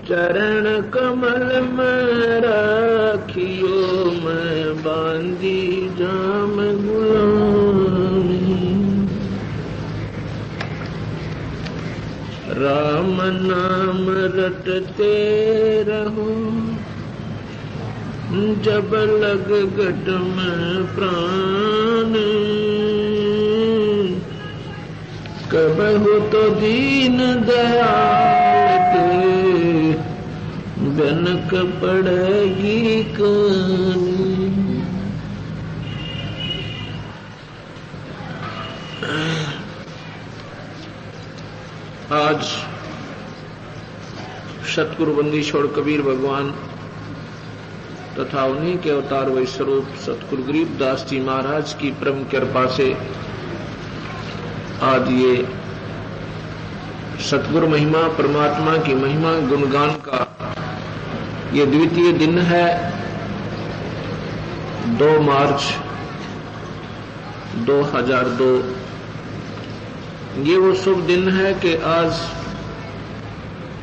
चरण कमल में राखियो मैं बांधी जाम गुलामी। राम नाम रटते रहो जब लग गट में प्राण। कबहु तो दीन दयाल के जनक पड़ेगी कहानी। आज सतगुरु बंदीश्वर कबीर भगवान तथा उन्हीं के अवतार वही स्वरूप सतगुरु गरीबदास जी महाराज की परम कृपा से आज ये सतगुरु महिमा परमात्मा की महिमा गुणगान का ये द्वितीय दिन है। 2 मार्च 2002 ये वो शुभ दिन है कि आज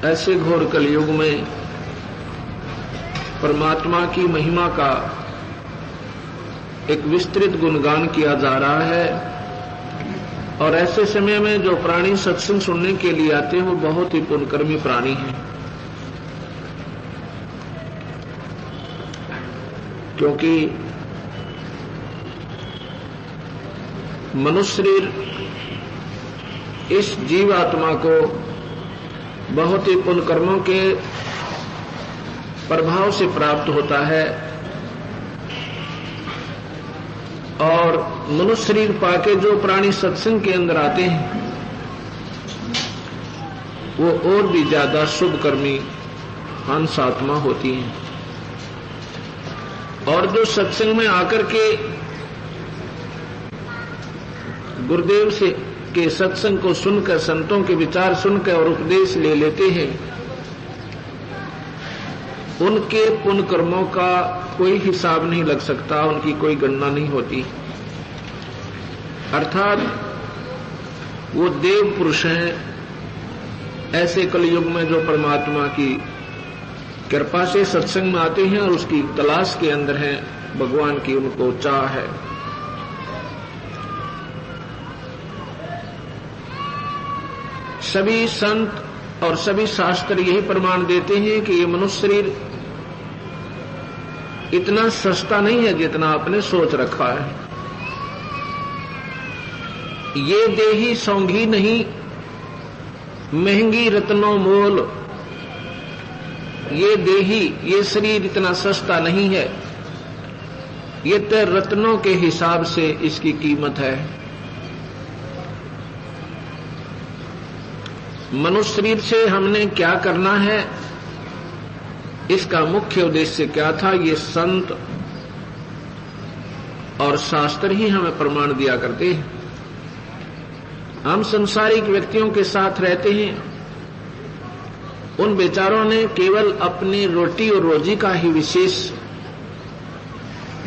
ऐसे घोर कलयुग में परमात्मा की महिमा का एक विस्तृत गुणगान किया जा रहा है। और ऐसे समय में जो प्राणी सत्संग सुनने के लिए आते हैं वो बहुत ही पुण्यकर्मी प्राणी हैं, क्योंकि मनुष्य शरीर इस जीवात्मा को बहुत ही पुण्य कर्मों के प्रभाव से प्राप्त होता है। और मनुष्य शरीर पाके जो प्राणी सत्संग के अंदर आते हैं वो और भी ज्यादा शुभ कर्मी हंस आत्मा होती हैं। और जो सत्संग में आकर के गुरुदेव से के सत्संग को सुनकर संतों के विचार सुनकर और उपदेश ले लेते हैं, उनके पुण्य कर्मों का कोई हिसाब नहीं लग सकता, उनकी कोई गणना नहीं होती। अर्थात वो देव पुरुष हैं ऐसे कलयुग में जो परमात्मा की कृपा से सत्संग में आते हैं और उसकी तलाश के अंदर हैं, भगवान की उनको चाह है। सभी संत और सभी शास्त्र यही प्रमाण देते हैं कि ये मनुष्य शरीर इतना सस्ता नहीं है जितना आपने सोच रखा है। ये देही सौंगी नहीं, महंगी रत्नों मोल। ये देही ये शरीर इतना सस्ता नहीं है, ये तो रत्नों के हिसाब से इसकी कीमत है। मनुष्य शरीर से हमने क्या करना है, इसका मुख्य उद्देश्य क्या था, ये संत और शास्त्र ही हमें प्रमाण दिया करते हैं। हम संसारिक व्यक्तियों के साथ रहते हैं, उन बेचारों ने केवल अपनी रोटी और रोजी का ही विशेष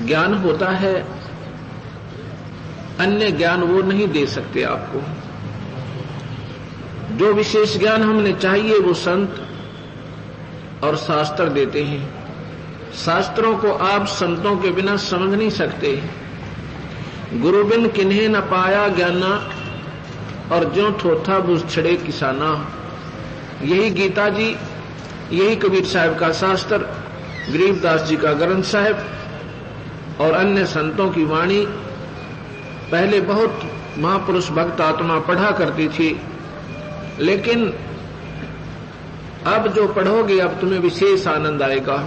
ज्ञान होता है, अन्य ज्ञान वो नहीं दे सकते आपको। जो विशेष ज्ञान हमने चाहिए वो संत और शास्त्र देते हैं। शास्त्रों को आप संतों के बिना समझ नहीं सकते। गुरु बिन किन्हें न पाया ज्ञाना, और ज्यों थोथा बुझ छड़े किसाना। यही गीता जी, यही कबीर साहब का शास्त्र, गरीबदास जी का ग्रंथ साहब और अन्य संतों की वाणी पहले बहुत महापुरुष भक्त आत्मा पढ़ा करती थी, लेकिन अब जो पढ़ोगे अब तुम्हें विशेष आनंद आएगा,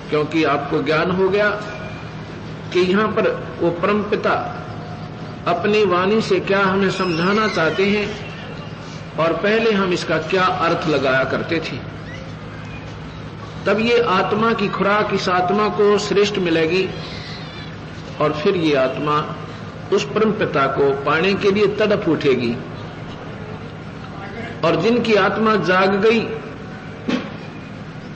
क्योंकि आपको ज्ञान हो गया कि यहां पर वो परमपिता अपनी वाणी से क्या हमें समझाना चाहते हैं और पहले हम इसका क्या अर्थ लगाया करते थे। तब ये आत्मा की खुराक इस आत्मा को श्रेष्ठ मिलेगी और फिर ये आत्मा उस परमपिता को पाने के लिए तड़प उठेगी। और जिनकी आत्मा जाग गई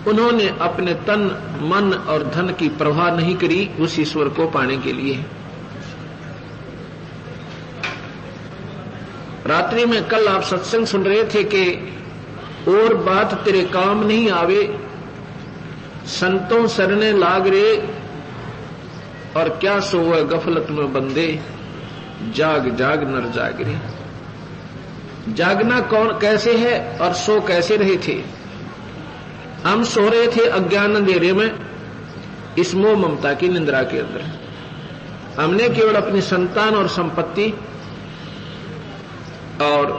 उन्होंने अपने तन मन और धन की परवाह नहीं करी उस ईश्वर को पाने के लिए। रात्रि में कल आप सत्संग सुन रहे थे कि और बात तेरे काम नहीं आवे, संतों सरने लाग रे, और क्या सोवे गफलत में बंदे, जाग जाग नर जाग रे। जागना कौन कैसे है और सो कैसे रहे थे? हम सो रहे थे अज्ञान अंधेरे में, इस मोह ममता की निंद्रा के अंदर। हमने केवल अपनी संतान और संपत्ति और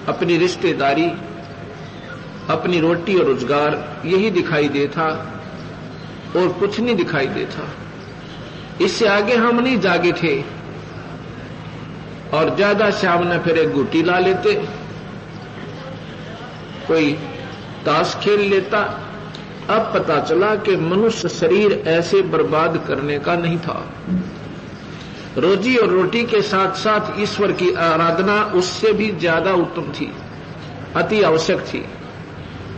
अपनी रिश्तेदारी, अपनी रोटी और रोजगार, यही दिखाई देता और कुछ नहीं दिखाई देता। इससे आगे हम नहीं जागे थे, और ज्यादा शाम ने फिर एक गुटी ला लेते, कोई ताश खेल लेता। अब पता चला कि मनुष्य शरीर ऐसे बर्बाद करने का नहीं था। रोजी और रोटी के साथ साथ ईश्वर की आराधना उससे भी ज्यादा उत्तम थी, अति आवश्यक थी।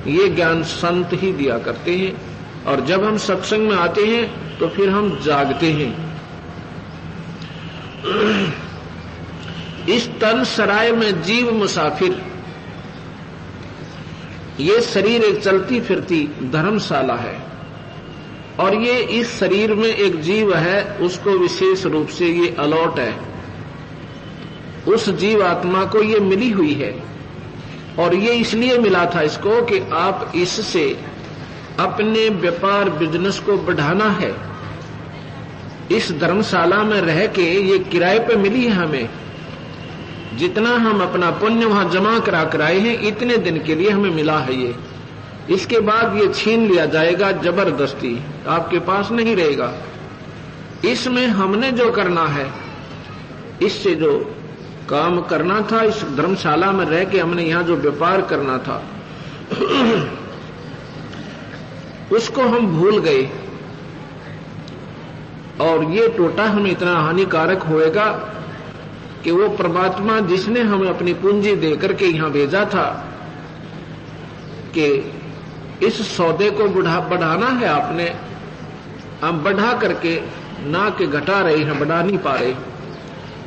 ये ज्ञान संत ही दिया करते हैं, और जब हम सत्संग में आते हैं तो फिर हम जागते हैं। इस तन सराय में जीव मुसाफिर, ये शरीर एक चलती फिरती धर्मशाला है, और ये इस शरीर में एक जीव है, उसको विशेष रूप से ये अलॉट है। उस जीव आत्मा को ये मिली हुई है, और ये इसलिए मिला था इसको कि आप इससे अपने व्यापार बिजनेस को बढ़ाना है। इस धर्मशाला में रह के ये किराए पे मिली है हमें। जितना हम अपना पुण्य वहां जमा करा कर आए हैं, इतने दिन के लिए हमें मिला है ये। इसके बाद ये छीन लिया जाएगा जबरदस्ती, आपके पास नहीं रहेगा। इसमें हमने जो करना है, इससे जो काम करना था, इस धर्मशाला में रह के हमने यहां जो व्यापार करना था उसको हम भूल गए, और ये टोटा हमें इतना हानिकारक होएगा कि वो परमात्मा जिसने हमें अपनी पूंजी देकर के यहां भेजा था कि इस सौदे को बढ़ाना है आपने, हम बढ़ा करके ना के घटा रहे हैं, बढ़ा नहीं पा रहे।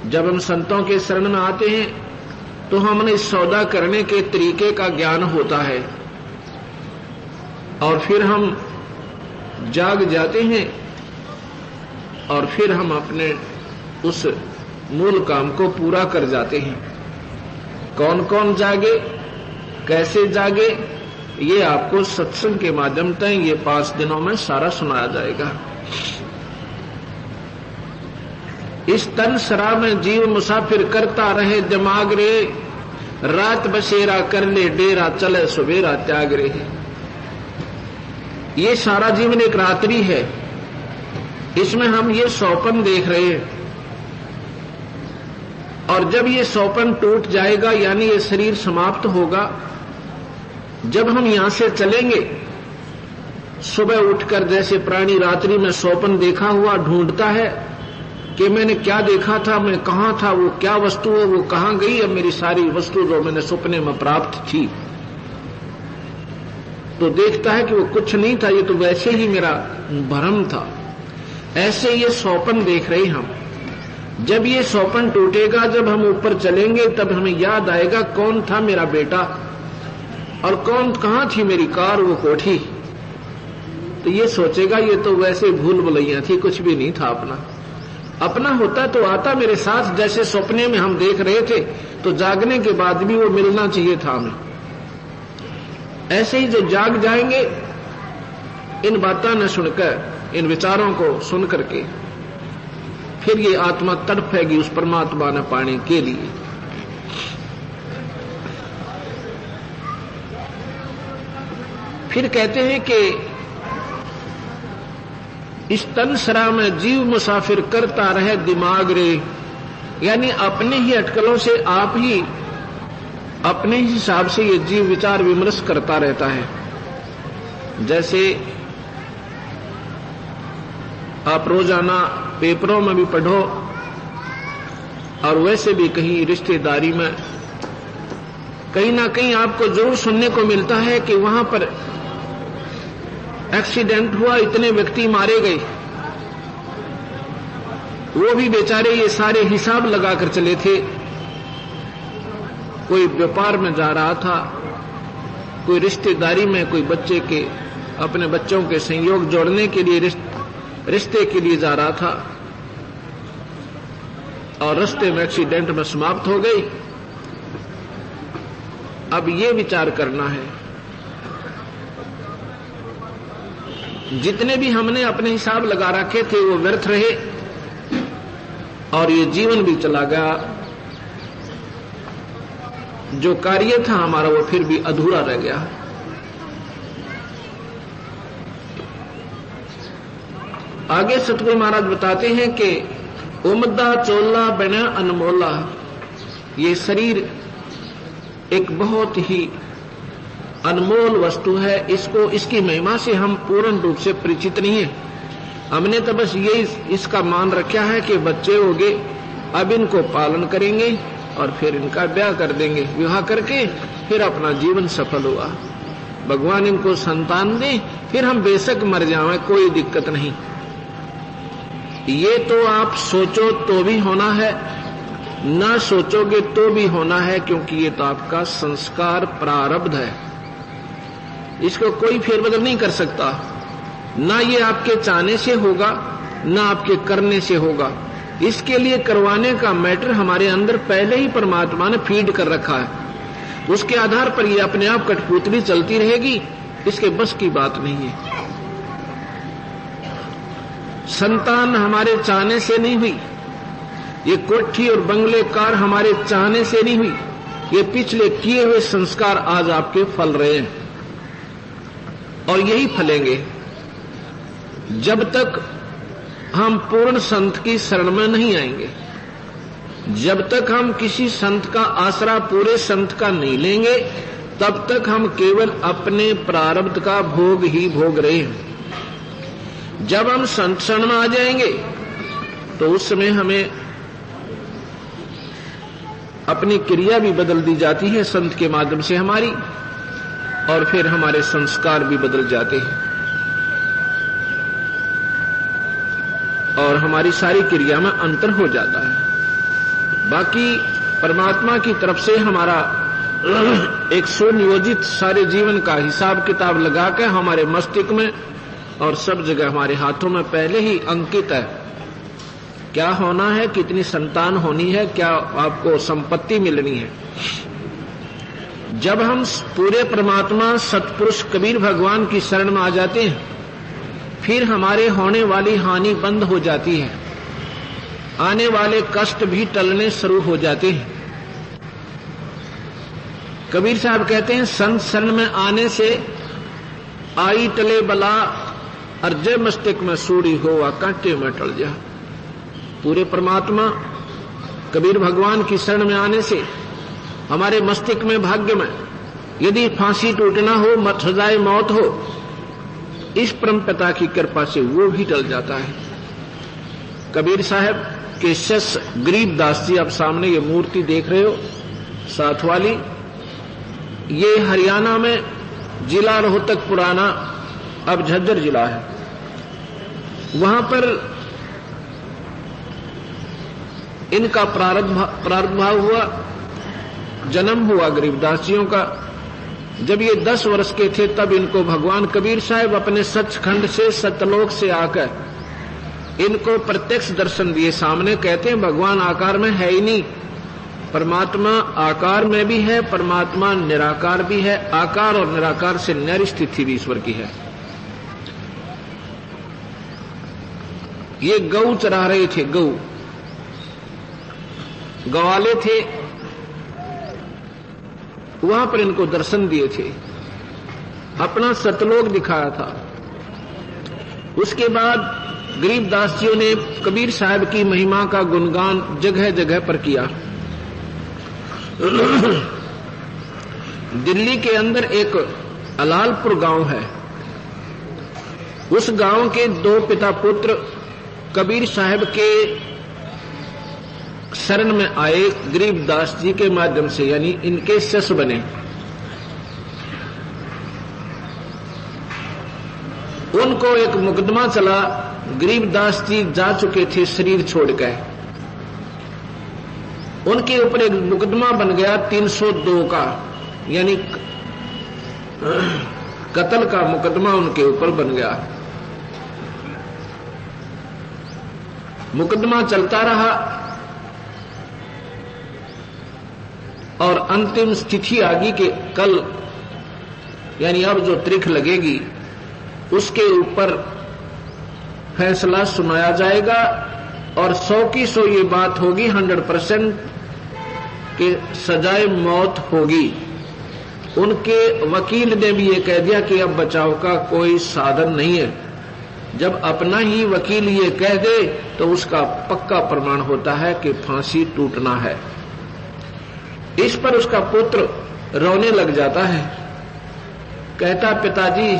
जब हम संतों के शरण में आते हैं तो हमने इस सौदा करने के तरीके का ज्ञान होता है, और फिर हम जाग जाते हैं, और फिर हम अपने उस मूल काम को पूरा कर जाते हैं। कौन कौन जागे, कैसे जागे, ये आपको सत्संग के माध्यम से ये 5 दिनों में सारा सुनाया जाएगा। इस तन सरा में जीव मुसाफिर करता रहे दिमाग रे, रात बसेरा कर ले डेरा चले सवेरा त्याग रे। ये सारा जीवन एक रात्रि है, इसमें हम ये सौपन देख रहे हैं, और जब ये सौपन टूट जाएगा, यानी ये शरीर समाप्त होगा, जब हम यहां से चलेंगे, सुबह उठकर जैसे प्राणी रात्रि में सौपन देखा हुआ ढूंढता है कि मैंने क्या देखा था, मैं कहां था, वो क्या वस्तु है, वो कहां गई, अब मेरी सारी वस्तु जो मैंने सपने में प्राप्त थी, तो देखता है कि वो कुछ नहीं था, ये तो वैसे ही मेरा भ्रम था। ऐसे ये सौपन देख रहे हम। जब ये सौपन टूटेगा, जब हम ऊपर चलेंगे, तब हमें याद आएगा कौन था मेरा बेटा, और कहां थी मेरी कार, वो कोठी। तो ये सोचेगा ये तो वैसे भूल भुलैया थी, कुछ भी नहीं था अपना। अपना होता तो आता मेरे साथ, जैसे सपने में हम देख रहे थे, तो जागने के बाद भी वो मिलना चाहिए था हमें। ऐसे ही जो जाग जाएंगे, इन बातों न सुनकर, इन विचारों को सुन करके, फिर ये आत्मा तड़पेगी उस परमात्मा न पाने के लिए। फिर कहते हैं कि इस तन सरा में जीव मुसाफिर करता रहे दिमाग रे, यानी अपने ही अटकलों से आप ही अपने ही हिसाब से ये जीव विचार विमर्श करता रहता है। जैसे आप रोजाना पेपरों में भी पढ़ो, और वैसे भी कहीं रिश्तेदारी में कहीं ना कहीं आपको जरूर सुनने को मिलता है कि वहां पर एक्सीडेंट हुआ, इतने व्यक्ति मारे गए। वो भी बेचारे ये सारे हिसाब लगाकर चले थे। कोई व्यापार में जा रहा था, कोई रिश्तेदारी में कोई बच्चे के अपने बच्चों के संयोग जोड़ने के लिए रिश्ते के लिए जा रहा था और रास्ते में एक्सीडेंट में समाप्त हो गई। अब ये विचार करना है, जितने भी हमने अपने हिसाब लगा रखे थे वो व्यर्थ रहे और ये जीवन भी चला गया। जो कार्य था हमारा वो फिर भी अधूरा रह गया। आगे सतगुरु महाराज बताते हैं कि उमदा चोला बना अनमोला, ये शरीर एक बहुत ही अनमोल वस्तु है। इसकी महिमा से हम पूर्ण रूप से परिचित नहीं है। हमने तो बस ये इसका मान रखा है कि बच्चे होंगे, अब इनको पालन करेंगे और फिर इनका ब्याह कर देंगे, विवाह करके फिर अपना जीवन सफल हुआ। भगवान इनको संतान दे, फिर हम बेशक मर जाएं, कोई दिक्कत नहीं। ये तो आप सोचो तो भी होना है, ना सोचोगे तो भी होना है, क्योंकि ये तो आपका संस्कार प्रारब्ध है। इसको कोई फेरबदल नहीं कर सकता। ना ये आपके चाहने से होगा, ना आपके करने से होगा। इसके लिए करवाने का मैटर हमारे अंदर पहले ही परमात्मा ने फीड कर रखा है। उसके आधार पर ये अपने आप कठपुतली चलती रहेगी, इसके बस की बात नहीं है। संतान हमारे चाहने से नहीं हुई, ये कोठी और बंगले कार हमारे चाहने से नहीं हुई। ये पिछले किए हुए संस्कार आज आपके फल रहे हैं और यही फलेंगे जब तक हम पूर्ण संत की शरण में नहीं आएंगे। जब तक हम किसी संत का आसरा पूरे संत का नहीं लेंगे, तब तक हम केवल अपने प्रारब्ध का भोग ही भोग रहे हैं। जब हम संत शरण में आ जाएंगे तो उस समय हमें अपनी क्रिया भी बदल दी जाती है संत के माध्यम से हमारी, और फिर हमारे संस्कार भी बदल जाते हैं और हमारी सारी क्रिया में अंतर हो जाता है। बाकी परमात्मा की तरफ से हमारा एक सुनियोजित सारे जीवन का हिसाब किताब लगाकर हमारे मस्तिष्क में और सब जगह हमारे हाथों में पहले ही अंकित है। क्या होना है, कितनी संतान होनी है, क्या आपको संपत्ति मिलनी है। जब हम पूरे परमात्मा सतपुरुष कबीर भगवान की शरण में आ जाते हैं, फिर हमारे होने वाली हानि बंद हो जाती है, आने वाले कष्ट भी टलने शुरू हो जाते हैं। कबीर साहब कहते हैं, संत शरण में आने से आई टले बला, अर्जय मस्तिष्क में सूड़ी होवा कांटे में टल जा। पूरे परमात्मा कबीर भगवान की शरण में आने से हमारे मस्तिष्क में, भाग्य में यदि फांसी टूटना हो, मत सजाए मौत हो, इस परम पिता की कृपा से वो भी टल जाता है। कबीर साहब के शिष्य गरीबदास जी, आप सामने ये मूर्ति देख रहे हो साथ वाली, ये हरियाणा में जिला रोहतक पुराना, अब झज्जर जिला है, वहां पर इनका प्रादुर्भाव हुआ, जन्म हुआ गरीबदास जियों का। जब ये 10 वर्ष के थे तब इनको भगवान कबीर साहब अपने सचखंड से, सतलोक से आकर इनको प्रत्यक्ष दर्शन दिए। सामने कहते हैं भगवान आकार में है ही नहीं, परमात्मा आकार में भी है, परमात्मा निराकार भी है। आकार और निराकार से न्यारी स्थिति भी ईश्वर की है। ये गऊ चरा रहे थे, गवाले थे, वहां पर इनको दर्शन दिए थे, अपना सतलोक दिखाया था। उसके बाद गरीबदास जियों ने कबीर साहब की महिमा का गुणगान जगह जगह पर किया। दिल्ली के अंदर एक अलालपुर गांव है, उस गांव के 2 पिता पुत्र कबीर साहब के शरण में आए, गरीबदास जी के माध्यम से, यानी इनके शिष्य बने। उनको एक मुकदमा चला, गरीबदास जी जा चुके थे शरीर छोड़कर, उनके ऊपर एक मुकदमा बन गया 302 का, यानी कत्ल का मुकदमा उनके ऊपर बन गया। मुकदमा चलता रहा और अंतिम तिथि आ गई कि कल यानी अब जो तारीख लगेगी उसके ऊपर फैसला सुनाया जाएगा और 100 की 100 ये बात होगी, 100% कि सजाए मौत होगी। उनके वकील ने भी ये कह दिया कि अब बचाव का कोई साधन नहीं है। जब अपना ही वकील ये कह दे तो उसका पक्का प्रमाण होता है कि फांसी टूटना है। इस पर उसका पुत्र रोने लग जाता है, कहता पिताजी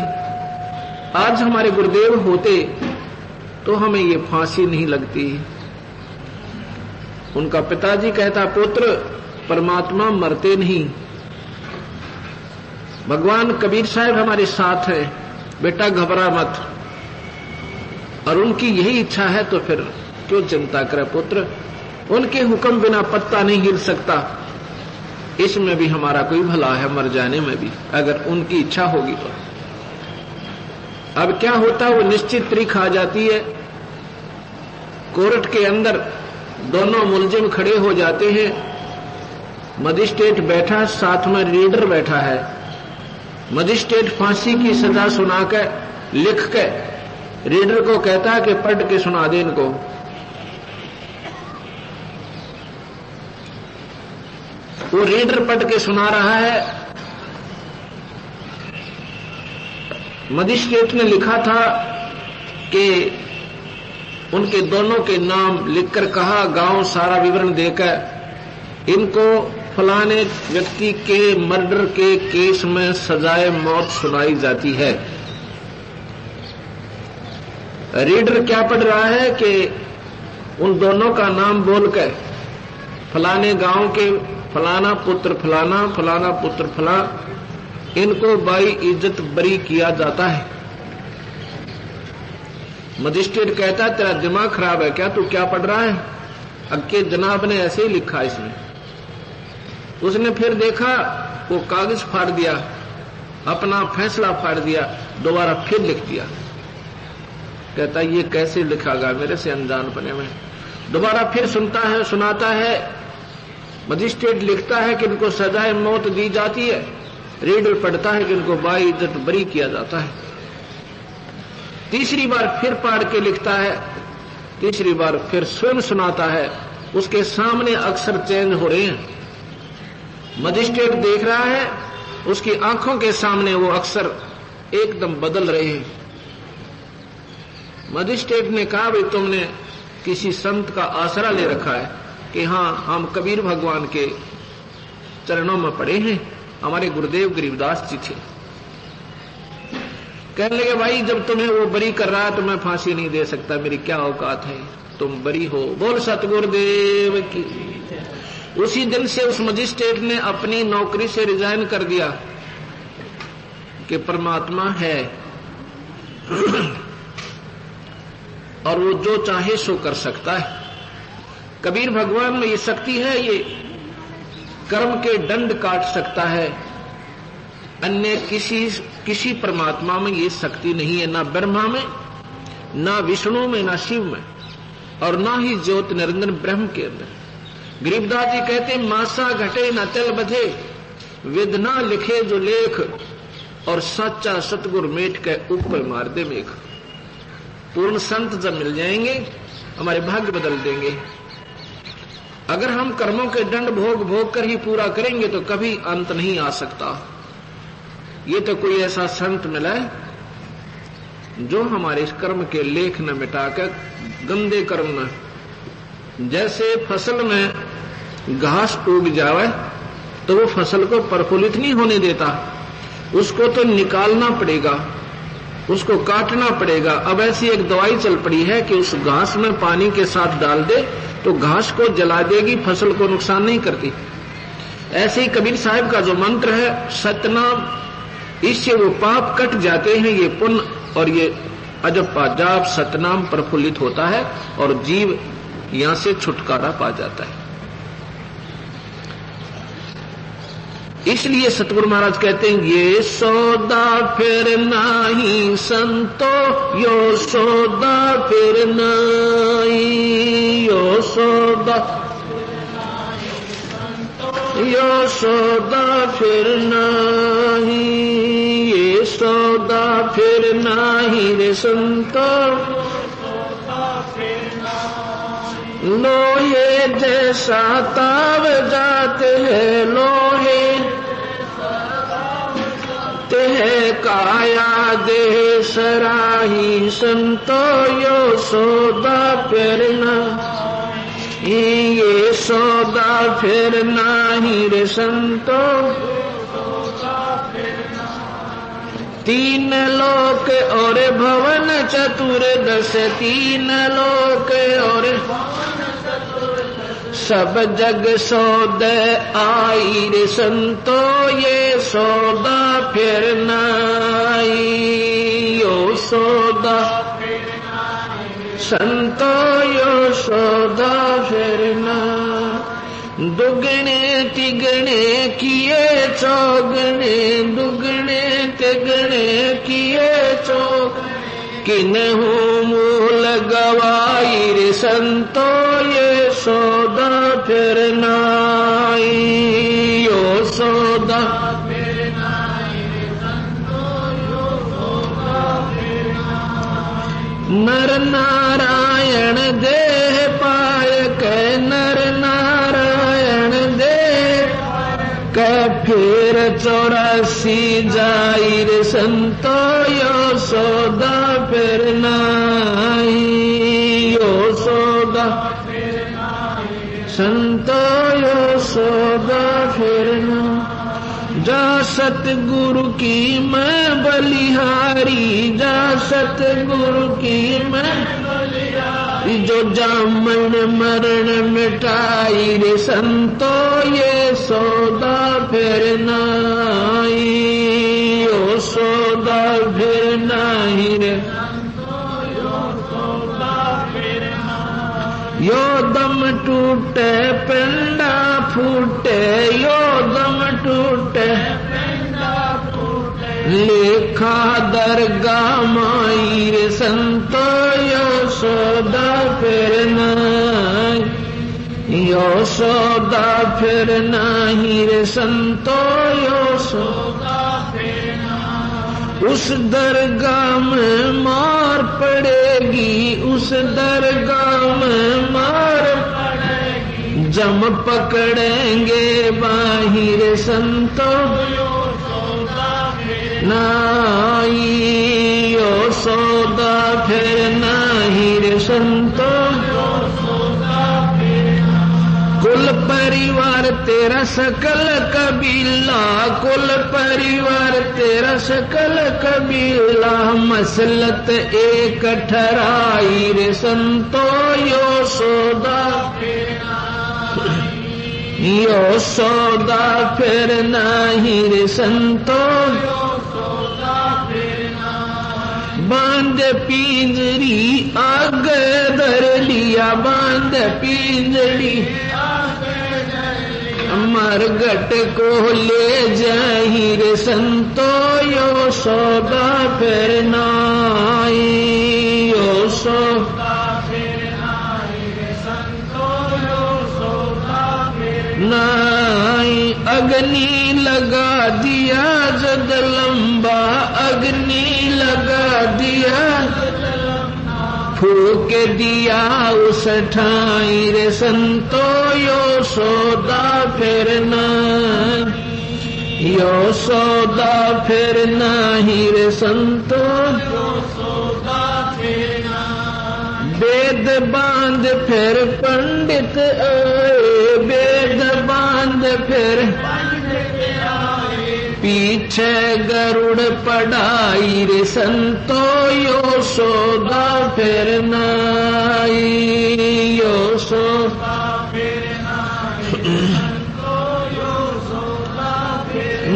आज हमारे गुरुदेव होते तो हमें ये फांसी नहीं लगती। उनका पिताजी कहता पुत्र परमात्मा मरते नहीं, भगवान कबीर साहब हमारे साथ है, बेटा घबरा मत। और उनकी यही इच्छा है तो फिर क्यों चिंता करे पुत्र, उनके हुक्म बिना पत्ता नहीं हिल सकता। इसमें भी हमारा कोई भला है, मर जाने में भी, अगर उनकी इच्छा होगी तो। अब क्या होता, वो निश्चित तारीख आ जाती है, कोर्ट के अंदर दोनों मुलजिम खड़े हो जाते हैं, मजिस्ट्रेट बैठा, साथ में रीडर बैठा है। मजिस्ट्रेट फांसी की सजा सुनाकर लिख के रीडर को कहता है कि पढ़ के सुना दे इनको। वो रीडर पढ़ के सुना रहा है। मजिस्ट्रेट ने लिखा था कि उनके दोनों के नाम लिखकर कहा, गांव सारा विवरण देकर इनको फलाने व्यक्ति के मर्डर के केस में सजाए मौत सुनाई जाती है। रीडर क्या पढ़ रहा है कि उन दोनों का नाम बोलकर फलाने गांव के फलाना पुत्र फलाना, फलाना पुत्र फला, इनको बाई इज्जत बरी किया जाता है। मजिस्ट्रेट कहता है तेरा दिमाग खराब है क्या, तू क्या पढ़ रहा है? अक्के जनाब ने ऐसे ही लिखा इसमें। उसने फिर देखा, वो कागज फाड़ दिया, अपना फैसला फाड़ दिया, दोबारा फिर लिख दिया। कहता ये कैसे लिखागा मेरे से अनजानपने में। दोबारा फिर सुनता है, सुनाता है। मजिस्ट्रेट लिखता है कि इनको सजाए मौत दी जाती है, रीडर पढ़ता है कि इनको बाई इज्जत बरी किया जाता है। तीसरी बार फिर पढ़ के लिखता है, तीसरी बार फिर स्वयं सुनाता है। उसके सामने अक्षर चेंज हो रहे हैं। मजिस्ट्रेट देख रहा है, उसकी आंखों के सामने वो अक्षर एकदम बदल रहे हैं। मजिस्ट्रेट ने कहा भाई तुमने किसी संत का आसरा ले रखा है कि हाँ हम कबीर भगवान के चरणों में पड़े हैं, हमारे गुरुदेव गरीबदास जी थे। कहने लगे भाई जब तुम्हें वो बरी कर रहा है तो मैं फांसी नहीं दे सकता, मेरी क्या औकात है, तुम बरी हो। बोल सतगुरुदेव की। उसी दिन से उस मजिस्ट्रेट ने अपनी नौकरी से रिजाइन कर दिया कि परमात्मा है और वो जो चाहे सो कर सकता है। कबीर भगवान में ये शक्ति है, ये कर्म के दंड काट सकता है। अन्य किसी परमात्मा में ये शक्ति नहीं है, ना ब्रह्मा में, ना विष्णु में, ना शिव में, और ना ही ज्योत निरंजन ब्रह्म के अंदर। गरीबदास जी कहते मासा घटे न तिल बधे, विधना लिखे जो लेख, और सच्चा सतगुर मेट के ऊपर मार दे मेघ। पूर्ण संत जब मिल जाएंगे हमारे भाग्य बदल देंगे। अगर हम कर्मों के दंड भोग भोग कर ही पूरा करेंगे तो कभी अंत नहीं आ सकता। ये तो कोई ऐसा संत मिला है जो हमारे इस कर्म के लेख न मिटाकर गंदे कर्म न, जैसे फसल में घास उग जावे तो वो फसल को प्रफुल्लित नहीं होने देता, उसको तो निकालना पड़ेगा, उसको काटना पड़ेगा। अब ऐसी एक दवाई चल पड़ी है कि उस घास में पानी के साथ डाल दे तो घास को जला देगी, फसल को नुकसान नहीं करती। ऐसे ही कबीर साहब का जो मंत्र है सतनाम, इससे वो पाप कट जाते हैं, ये पुण्य और ये अजपा जाप सतनाम प्रफुल्लित होता है और जीव यहां से छुटकारा पा जाता है। इसलिए सतगुरु महाराज कहते हैं ये सौदा फिर नाही संतो, यो सौदा फिर नाही, यो सौदा, यो सौदा फिर नाही, ये सौदा फिर नाही रे संतो। लोहे जैसा ताव जाते हैं, लोहे है काया देह सराही संतो, यो सौदा फिर नाही, ये सौदा फिर नाही रे संतो। तीन लोक और भवन चतुर्दश, तीन लोक और सब जग सौदे आई रे संतो, ये सौदा फिर नाही, यो सौदा संतो, यो सौदा फिर नाही। दुगने तिगने किए चौगने, दुगने तिगने किए चौगने, किन्हू मूल गवाई रे संतो, ये सौदा फिर नाही, यो सौदा फिर नाही रे संतो, यो सौदा फिर नाही। नर नारायण देह पाय के, नर नारायण देह के, फिर 84 जाई रे संतो, यो सौदा फिर नाही, यो सौदा संतो, यो सौदा फिर नाही। जा सतगुरु की मैं बलिहारी, जा सतगुरु की मैं बलिहारी, जो जामन मरण मिटाई रे संतो, ये सौदा फिर नाही, यो सौदा फिर नाही रे, यो दम टूटे पिंडा फूटे, यो दम टूटे लेखा दरगाह माई रे संतो, यो सौदा फिर नाही, यो सौदा फिर नाही रे संतो, यो सौदा फिर नाही। उस दरगाह में मार पड़ेगी, उस दरगाह में मार पड़ेगी, जम पकड़ेंगे बाहिर संतो, यो सौदा फिर नाही, यो सौदा फिर नाही रे संतो, कुल परिवार तेरा सकल कबीला, कुल परिवार तेरा सकल कबीला, मसलत एक ठहराई रे संतो, यो सौदा फिर नाही, यो सौदा फिर नाही रे संतो, यो सौदा फिर नाही। बांध पिंजरी आग धर लिया, बांध पिंजरी मरघट को ले जाही रे संतो, यो सौदा फिर नाही, यो सौदा फिर नाही रे संतो, यो सौदा फिर नाही। अग्नि लगा दिया जद लंबा, अग्नि लगा दिया फूक दिया उस ठाई रे संतो, यो सौदा फिर नाही, यो सौदा फिर नाही रे संतो, यो सौदा फिर नाही। वेद बांध फिर पंडित आए, वेद बांध फिर पीछे गरुड़ पढ़ाई रे संतो, यो सौदा फिर नाही, यो सौदा फिर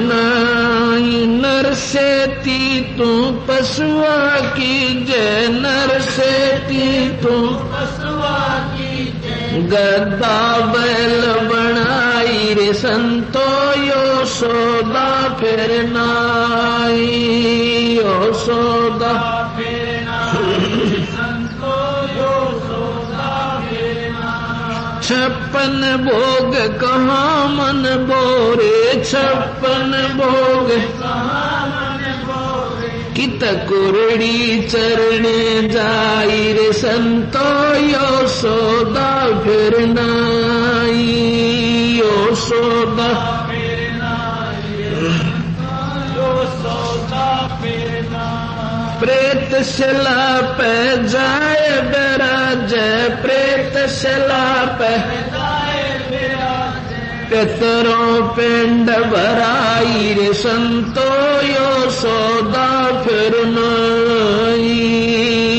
नाही। नर से ती तू पशुआ की जय, नर से ती तू पशुआ की जय, गद्दा बैल बनाई जाई रे संतो यो सौदा फिर नाई, यो सौदा फिर नाई संतो यो सौदा फिर नाई। 56 भोग कहाँ मन बोरे, 56 भोग कित कुरड़ी चरणे जाई रे संतो यो सौदा फिर नाई, यो सौदा फिर नाई, यो सौदा फिर नाई। प्रेत शिला पे जाए बिराज, प्रेत शिला पे पितरों पिंड भराई रे संतो यो सौदा फिर नाई,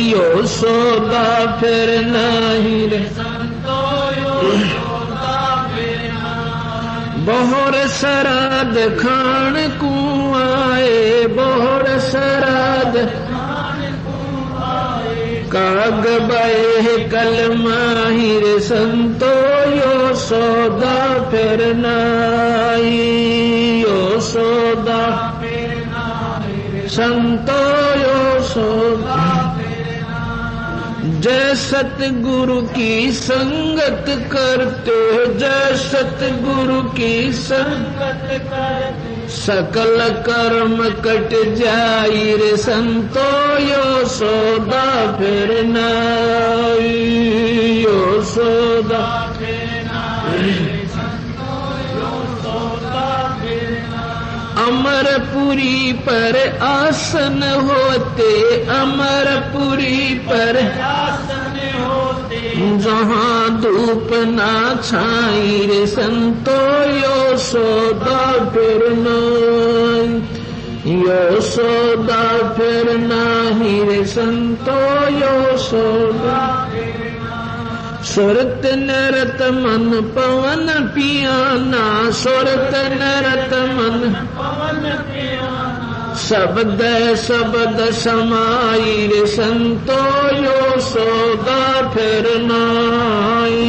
यो सौदा फिर नाई रे संतो यो सौदा फिर नाई। बोहर सराद खान को आए, बोहर सराद काग बहे कलमाही रे संतो यो सौदा फिर नाई, यो सौदा फिर नाई संतो यो सौदा फिर नाई। जय सतगुरु की संगत करते, जय सतगुरु की संगत करते सकल कर्म कट जाई रे संतो यो सौदा फिर नाई, यो सौदा फिर नाई संतो यो सौदा फिर नाई। अमरपुरी पर आसन होते, अमरपुरी पर आसन होते जहाँ धूप ना छाई रे संतो यो सौदा फिर नाई, यो सौदा फिर नाई रे संतो यो सौदा फिर नाई। सुरत नरत मन पवन पियाना, सुरत नरत मन पवन पियाना शब्द शब्द समाई रे संतो यो सौदा फिर नाई,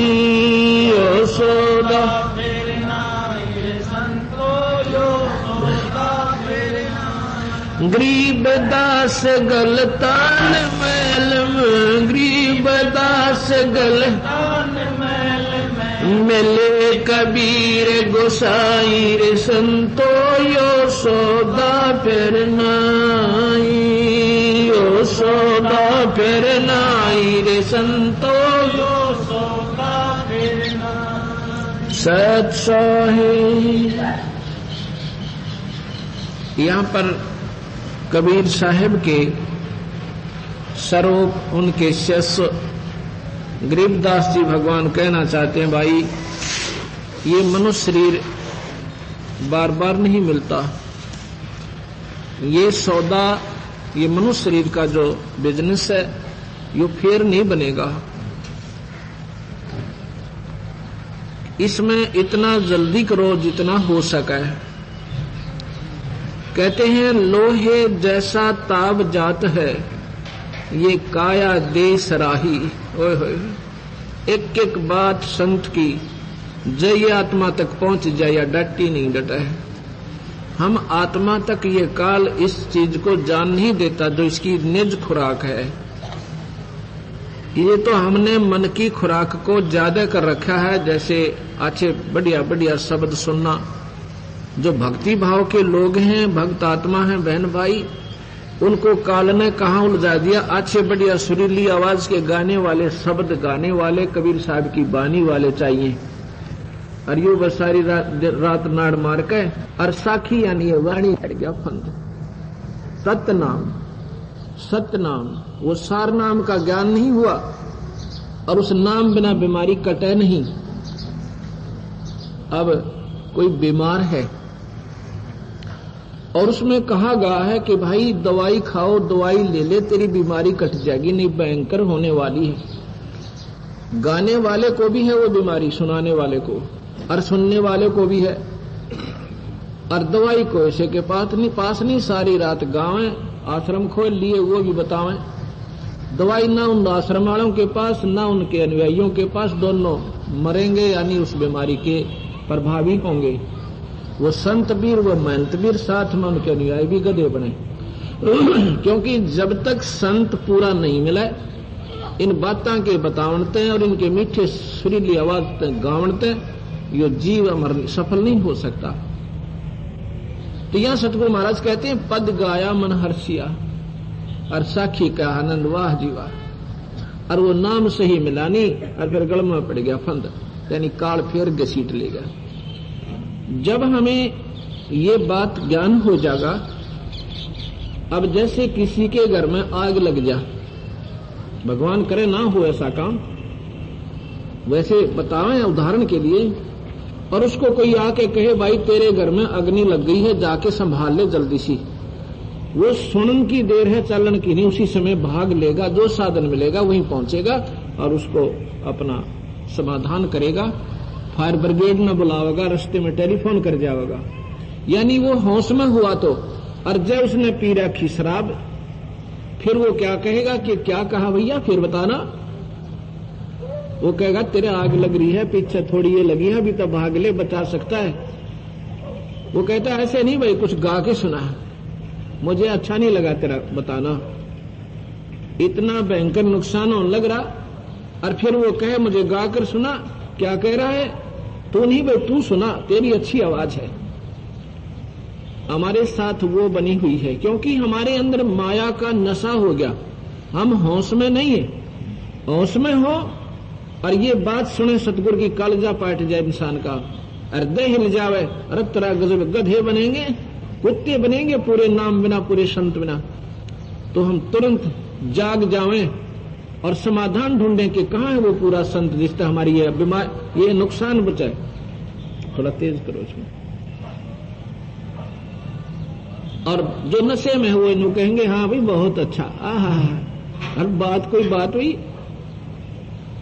यो सौदा फिर नाई रे संतो यो सौदा फिर नाई। गरीब दास गलतान मैल में, गरीब दास गलतान मैल में मिले कबीर गोसाई रे संतो यो सौदा फिर नाई, यो सौदा फिर नाई रे संतो यो सौदा फिर नाई। सत साहिब यहाँ पर कबीर साहिब के स्वरूप उनके शिष्य गरीबदास जी भगवान कहना चाहते हैं, भाई ये मनुष्य शरीर बार बार नहीं मिलता, ये सौदा, ये मनुष्य शरीर का जो बिजनेस है ये फिर नहीं बनेगा, इसमें इतना जल्दी करो जितना हो सके। कहते हैं लोहे जैसा ताब जात है ये काया दे सराही। ओए होए, एक एक बात संत की जय आत्मा तक पहुंच जाए या डटी नहीं डटा है। हम आत्मा तक ये काल इस चीज को जान नहीं देता जो इसकी निज खुराक है। ये तो हमने मन की खुराक को ज्यादा कर रखा है, जैसे अच्छे बढ़िया बढ़िया शब्द सुनना। जो भक्ति भाव के लोग हैं, भक्त आत्मा हैं, बहन भाई, उनको काल ने कहाँ उलझा दिया। अच्छे बढ़िया सुरीली आवाज के गाने वाले, शब्द गाने वाले, कबीर साहब की बानी वाले चाहिए। और यू बस सारी रात नाड़ मार के और साखी यानी ये वाणी हट गया फंद। सतनाम, सतनाम, वो सार नाम का ज्ञान नहीं हुआ और उस नाम बिना बीमारी कटे नहीं। अब कोई बीमार है और उसमें कहा गया है कि भाई दवाई खाओ, दवाई ले ले, तेरी बीमारी कट जाएगी, नहीं भयंकर होने वाली है। गाने वाले को भी है वो बीमारी, सुनाने वाले को और सुनने वाले को भी है। और दवाई को ऐसे के पास नहीं सारी रात गावें, आश्रम खोल लिए वो भी बतावें। दवाई ना उन आश्रम वालों के पास ना उनके अनुयायियों के पास, दोनों मरेंगे यानी उस बीमारी के प्रभावी होंगे। वो संत वीर, वो महंत वीर, साथ में उनके अनुयायी भी गधे बने। क्योंकि जब तक संत पूरा नहीं मिला, इन बातों के बतावनते और इनके मीठे सुरीली आवाज गावनते, यो जीव अमर सफल नहीं हो सकता। तो यहां सतगुरु महाराज कहते हैं, पद गाया मन हर्षिया और साखी का आनंद वाह जीवा। और वो नाम सही मिलानी और फिर गल में पड़ गया फंद, यानी काल फिर घसीट लेगा। जब हमें ये बात ज्ञान हो जाएगा, अब जैसे किसी के घर में आग लग जा, भगवान करे ना हो ऐसा काम, वैसे बतावें उदाहरण के लिए, और उसको कोई आके कहे भाई तेरे घर में अग्नि लग गई है, जाके संभाल ले जल्दी सी, वो सुनन की देर है, चलन की नहीं, उसी समय भाग लेगा, जो साधन मिलेगा वहीं पहुंचेगा और उसको अपना समाधान करेगा। फायर ब्रिगेड में बुलावेगा, रास्ते में टेलीफोन कर जाएगा। यानी वो होश में हुआ तो, और जब उसने पी रखी शराब, फिर वो क्या कहेगा कि क्या कहा भैया, फिर बताना। वो कहेगा तेरे आग लग रही है, पीछे थोड़ी ये लगी है, अभी तो भाग ले, बचा सकता है। वो कहता है ऐसे नहीं भाई, कुछ गा के सुना है, मुझे अच्छा नहीं लगा तेरा बताना, इतना भयंकर नुकसान होने लग रहा। और फिर वो कहे मुझे गा कर सुना, क्या कह रहा है, तू नहीं भाई तू सुना, तेरी अच्छी आवाज है। हमारे साथ वो बनी हुई है, क्योंकि हमारे अंदर माया का नशा हो गया, हम होश में नहीं है। होश में हो और ये बात सुने सतगुरु की, कालजा पाट जाए इंसान का, हृदय हिल जावे, अरे तेरा गजब, गधे बनेंगे, कुत्ते बनेंगे पूरे नाम बिना, पूरे संत बिना। तो हम तुरंत जाग जावें और समाधान ढूंढें कि कहां है वो पूरा संत जिससे हमारी ये बीमार, ये नुकसान बचाए। थोड़ा तेज करो इसमें। और जो नशे में हुए नु कहेंगे हाँ भाई बहुत अच्छा, आहा, हर बात कोई बात हुई।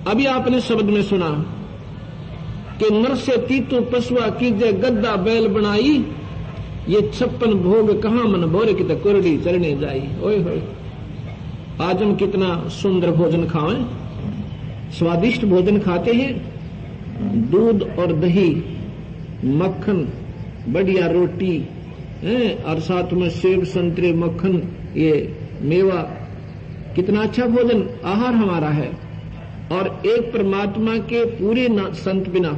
अभी आपने शब्द में सुना कि नर से तीतु पशुआ कीजे गद्दा बैल बनाई, ये 56 भोग कहां मन बोरे की कुरडी चरने जाई। ओए होए, आज हम कितना सुंदर भोजन खाएं, स्वादिष्ट भोजन खाते हैं, दूध और दही, मक्खन, बढ़िया रोटी, और साथ में सेब संतरे मक्खन, ये मेवा, कितना अच्छा भोजन आहार हमारा है। और एक परमात्मा के पूरे संत बिना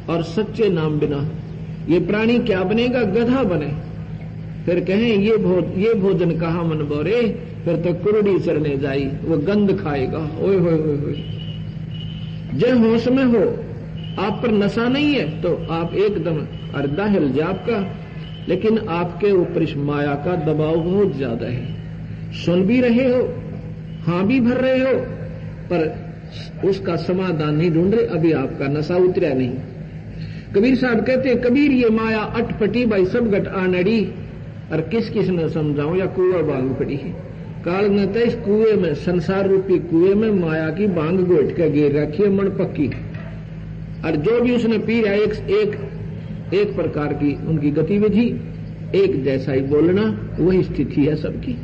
और सच्चे नाम बिना ये प्राणी क्या बनेगा, गधा बने। फिर कहें ये भोजन कहा मन बोरे, फिर तो कुरडी चरने जाई, वो गंध खाएगा। ओए होए होए होए। जब होश में हो, आप पर नशा नहीं है तो आप एकदम अर्धा हिल जाए आपका, लेकिन आपके ऊपर इस माया का दबाव बहुत ज्यादा है। सुन भी रहे हो, हां भी भर रहे हो, पर उसका समाधान नहीं ढूंढ रहे, अभी आपका नशा उतरा नहीं। कबीर साहब कहते हैं, कबीर ये माया अटपटी भाई सब गट आनड़ी, और किस किस ने समझाऊं या कुआ बांग पड़ी है। काल ने तो इस कुएं में, संसार रूपी कुएं में माया की बांग गोट के गिर रखी है, मन पक्की। और जो भी उसने पी रहा है, एक प्रकार की उनकी गतिविधि, एक जैसा ही बोलना, वही स्थिति है सबकी।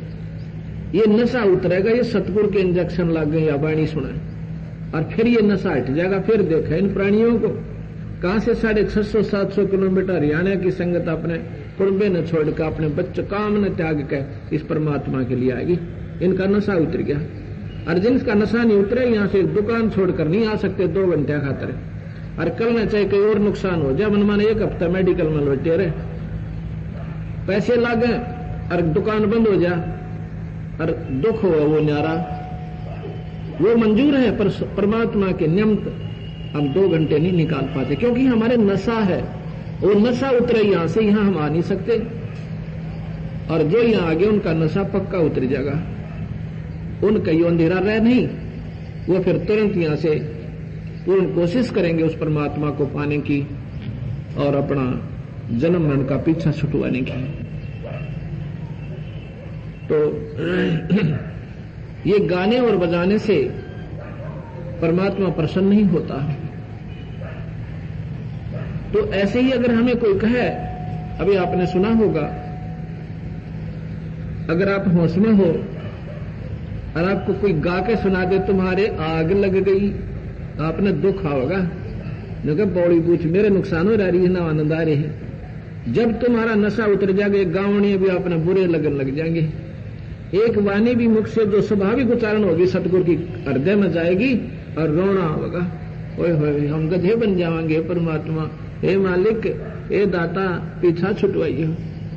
ये नशा उतरेगा, ये सतगुरु के इंजेक्शन लग गए या वाणी सुना, और फिर ये नशा हट जाएगा। फिर देखा इन प्राणियों को कहां से 650-700 किलोमीटर हरियाणा की संगत अपने कुर्बे न छोड़कर, अपने बच्चे काम न त्याग कर इस परमात्मा के लिए आएगी। इनका नशा उतर गया। और जिनका नशा नहीं उतरे, यहां से दुकान छोड़कर नहीं आ सकते 2 घंटे खातर, और कल न चाहे कोई और नुकसान हो जाए, मन माने 1 हफ्ता मेडिकल में लौटे रहे, पैसे लागे और दुकान बंद हो जाए, और दुख हो वो न्यारा, वो मंजूर है। पर परमात्मा के नियम हम 2 घंटे नहीं निकाल पाते, क्योंकि हमारे नशा है। वो नशा उतरे यहां से, यहां हम आ नहीं सकते, और जो यहां आगे उनका नशा पक्का उतर जाएगा, उनका ये अंधेरा रह नहीं, वो फिर तुरंत यहां से पूर्ण कोशिश करेंगे उस परमात्मा को पाने की और अपना जन्म मरण का पीछा छुटवाने की। तो ये गाने और बजाने से परमात्मा प्रसन्न नहीं होता। तो ऐसे ही अगर हमें कोई कहे, अभी आपने सुना होगा, अगर आप होश में हो और आपको कोई गा के सुना दे तुम्हारे आग लग गई, आपने दुख होगा, न कहा पौड़ी पूछ, मेरे नुकसान हो रही है ना आनंद आ रहे हैं। जब तुम्हारा नशा उतर जाएगा, गावड़ियां भी अपने बुरे लगन लग जाएंगे। एक वाणी भी मुख से जो स्वाभाविक उच्चारण होगी सतगुरु की हृदय में जाएगी और रोना होगा, ओए होए हम गधे बन जाएंगे परमात्मा, हे मालिक, हे दाता, पीछा छुटवाइए।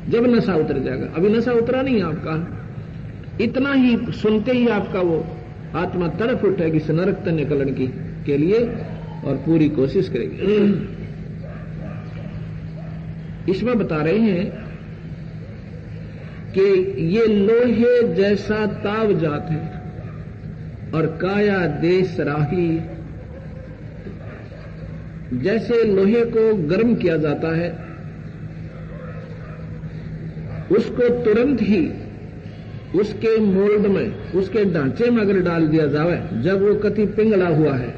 जब नशा उतर जाएगा, अभी नशा उतरा नहीं आपका, इतना ही सुनते ही आपका वो आत्मा तड़प उठेगी इस नरक से निकलने की के लिए और पूरी कोशिश करेगी। इसमें बता रहे हैं कि ये लोहे जैसा ताव जात है और काया देश राही। जैसे लोहे को गर्म किया जाता है, उसको तुरंत ही उसके मोल्ड में, उसके ढांचे में अगर डाल दिया जाए, जब वो कति पिंगला हुआ है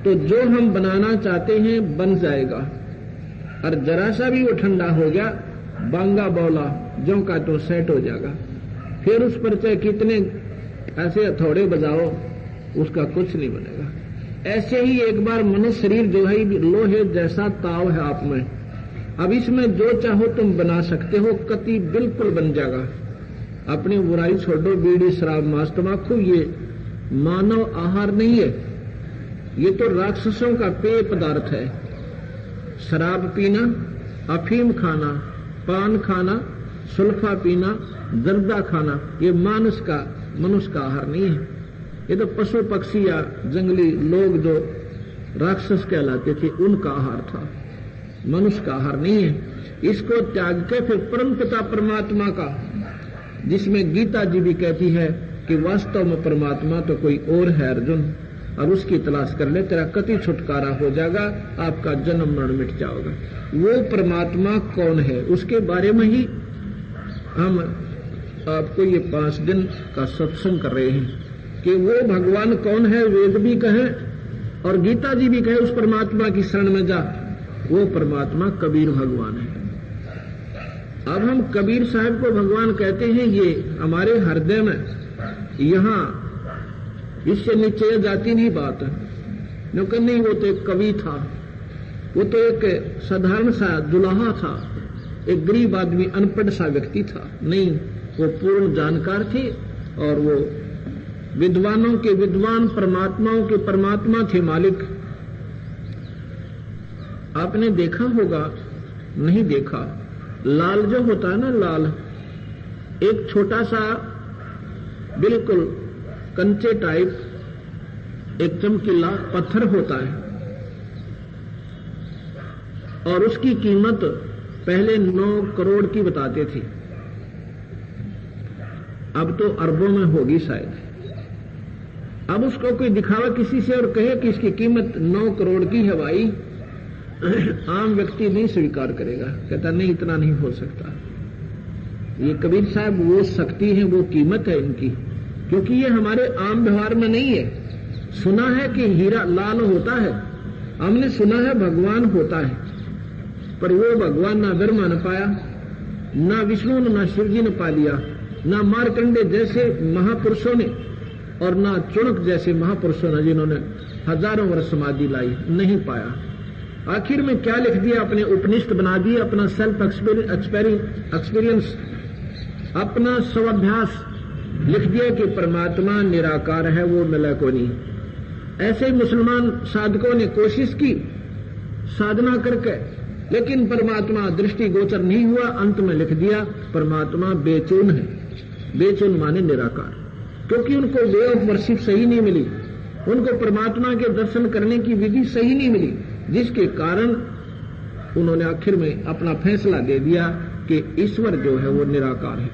तो जो हम बनाना चाहते हैं बन जाएगा। और जरा सा भी वो ठंडा हो गया, बांगा बौला जो का तो सेट हो जाएगा। फिर उस पर चाहे कितने ऐसे हथौड़े बजाओ, उसका कुछ नहीं बनेगा। ऐसे ही एक बार मनुष्य शरीर जो है लोहे जैसा ताव है आप में, अब इसमें जो चाहो तुम बना सकते हो, कति बिल्कुल बन जाएगा। अपनी बुराई छोड़ो, बीड़ी शराब मांस तंबाकू ये मानव आहार नहीं है, ये तो राक्षसों का पेय पदार्थ है। शराब पीना, अफीम खाना, पान खाना, सुल्फा पीना, जर्दा खाना, ये मनुष्य का आहार नहीं है। ये तो पशु पक्षी या जंगली लोग जो राक्षस कहलाते थे उनका आहार था, मनुष्य का आहार नहीं है। इसको त्याग के फिर परम पिता परमात्मा का, जिसमें गीता जी भी कहती है कि वास्तव में परमात्मा तो कोई और है अर्जुन, और उसकी तलाश कर ले, तेरा कति छुटकारा हो जाएगा, आपका जन्म मरण मिट जाएगा। वो परमात्मा कौन है, उसके बारे में ही हम आपको ये 5 दिन का सत्संग कर रहे हैं कि वो भगवान कौन है। वेद भी कहे और गीता जी भी कहे उस परमात्मा की शरण में जा, वो परमात्मा कबीर भगवान है। अब हम कबीर साहब को भगवान कहते हैं, ये हमारे हृदय में, यहां इससे नीचे जाती नहीं बात है। लेकिन नहीं, वो तो एक कवि था, वो तो एक साधारण सा दुल्हा था, एक गरीब आदमी, अनपढ़ सा व्यक्ति था। नहीं, वो पूर्ण जानकार थे और वो विद्वानों के विद्वान, परमात्माओं के परमात्मा थे, मालिक। आपने देखा होगा, नहीं देखा, लाल जो होता है ना, लाल एक छोटा सा बिल्कुल कंचे टाइप एक चमकीला पत्थर होता है और उसकी कीमत पहले 9 करोड़ की बताते थे, अब तो अरबों में होगी शायद। अब उसको कोई दिखावा किसी से और कहे कि इसकी कीमत 9 करोड़ की है भाई, आम व्यक्ति नहीं स्वीकार करेगा, कहता नहीं इतना नहीं हो सकता। ये कबीर साहब वो शक्ति है, वो कीमत है इनकी, क्योंकि ये हमारे आम व्यवहार में नहीं है। सुना है कि हीरा लाल होता है, हमने सुना है भगवान होता है, पर वो भगवान ना ब्रह्मा ने पाया, ना विष्णु ने, ना शिव जी ने पा लिया, ना मार्कंडे जैसे महापुरुषों ने और ना चुणक जैसे महापुरुषों ने जिन्होंने हजारों वर्ष समाधि लाई, नहीं पाया। आखिर में क्या लिख दिया, अपने उपनिषद बना दिए, अपना सेल्फ एक्सपीरियंस, अपना स्वाभ्यास लिख दिया कि परमात्मा निराकार है, वो मिला को नहीं। ऐसे ही मुसलमान साधकों ने कोशिश की साधना करके, लेकिन परमात्मा दृष्टि गोचर नहीं हुआ। अंत में लिख दिया परमात्मा बेचून है, बेचून माने निराकार, क्योंकि उनको वे ऑफ वर्शिप सही नहीं मिली, उनको परमात्मा के दर्शन करने की विधि सही नहीं मिली, जिसके कारण उन्होंने आखिर में अपना फैसला दे दिया कि ईश्वर जो है वो निराकार है।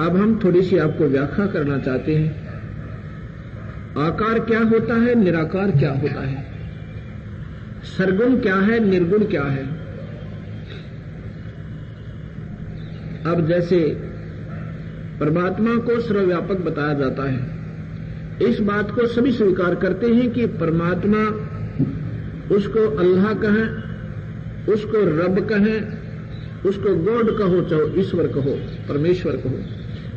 अब हम थोड़ी सी आपको व्याख्या करना चाहते हैं, आकार क्या होता है, निराकार क्या होता है, सरगुण क्या है, निर्गुण क्या है। अब जैसे परमात्मा को सर्वव्यापक बताया जाता है, इस बात को सभी स्वीकार करते हैं कि परमात्मा, उसको अल्लाह कहें, उसको रब कहें, उसको गॉड कहो, चाहे ईश्वर कहो, परमेश्वर कहो,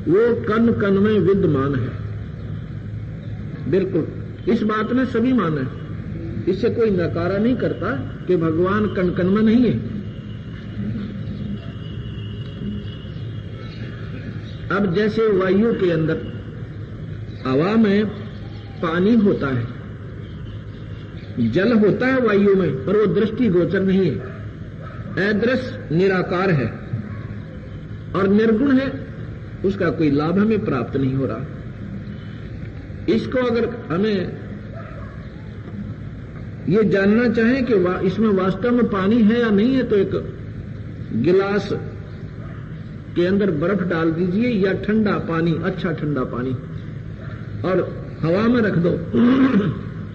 वो कण कण में विद्यमान है। बिल्कुल इस बात में सभी माने, इससे कोई नकारा नहीं करता कि भगवान कण कण में नहीं है। अब जैसे वायु के अंदर हवा में पानी होता है, जल होता है वायु में, पर वो दृष्टि गोचर नहीं है, अदृश्य निराकार है और निर्गुण है, उसका कोई लाभ हमें प्राप्त नहीं हो रहा। इसको अगर हमें ये जानना चाहें कि इसमें वास्तव में पानी है या नहीं है, तो एक गिलास के अंदर बर्फ डाल दीजिए या ठंडा पानी, अच्छा ठंडा पानी, और हवा में रख दो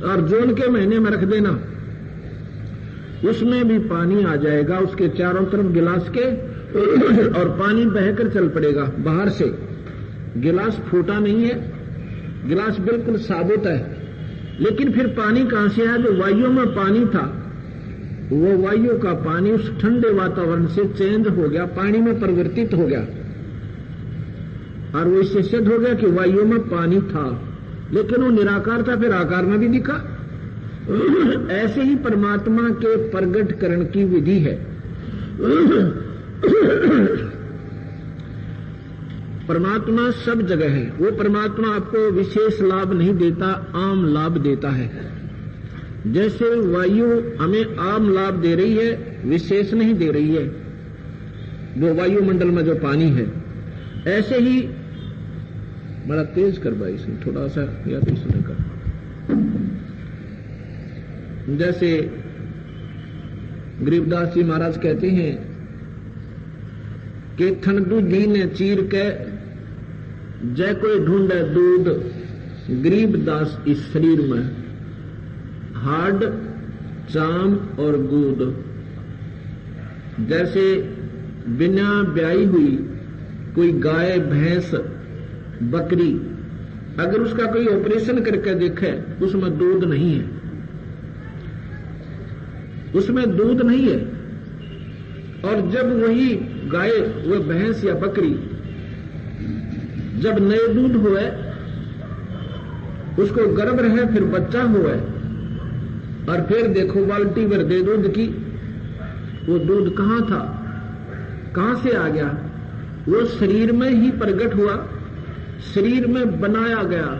और जून के महीने में रख देना, उसमें भी पानी आ जाएगा उसके चारों तरफ गिलास के, और पानी बहकर चल पड़ेगा बाहर से। गिलास फूटा नहीं है, गिलास बिल्कुल साबुत है, लेकिन फिर पानी कहां से आया? जो वायु में पानी था, वो वायु का पानी उस ठंडे वातावरण से चेंज हो गया, पानी में परिवर्तित हो गया, और वो इससे सिद्ध हो गया कि वायु में पानी था, लेकिन वो निराकार था, फिर आकार में भी दिखा। ऐसे ही परमात्मा के प्रगटकरण की विधि है। परमात्मा सब जगह है। वो परमात्मा आपको विशेष लाभ नहीं देता, आम लाभ देता है। जैसे वायु हमें आम लाभ दे रही है, विशेष नहीं दे रही है, वो वायुमंडल में जो पानी है। ऐसे ही बड़ा तेज कर भाई, इसमें थोड़ा सा या तो इसमें कर। जैसे गरीबदास जी महाराज कहते हैं कि थन दूधी ने चीर के जय कोई ढूंढे दूध, गरीबदास इस शरीर में हाड चाम और गूद। जैसे बिना ब्याई हुई कोई गाय भैंस बकरी, अगर उसका कोई ऑपरेशन करके देखे, उसमें दूध नहीं है, उसमें दूध नहीं है। और जब वही गाय, वो भैंस या बकरी जब नए दूध हुए, उसको गर्भ रहे, फिर बच्चा हुआ, और फिर देखो बाल्टी भर दे दूध की, वो दूध कहां था, कहां से आ गया? वो शरीर में ही प्रकट हुआ, शरीर में बनाया गया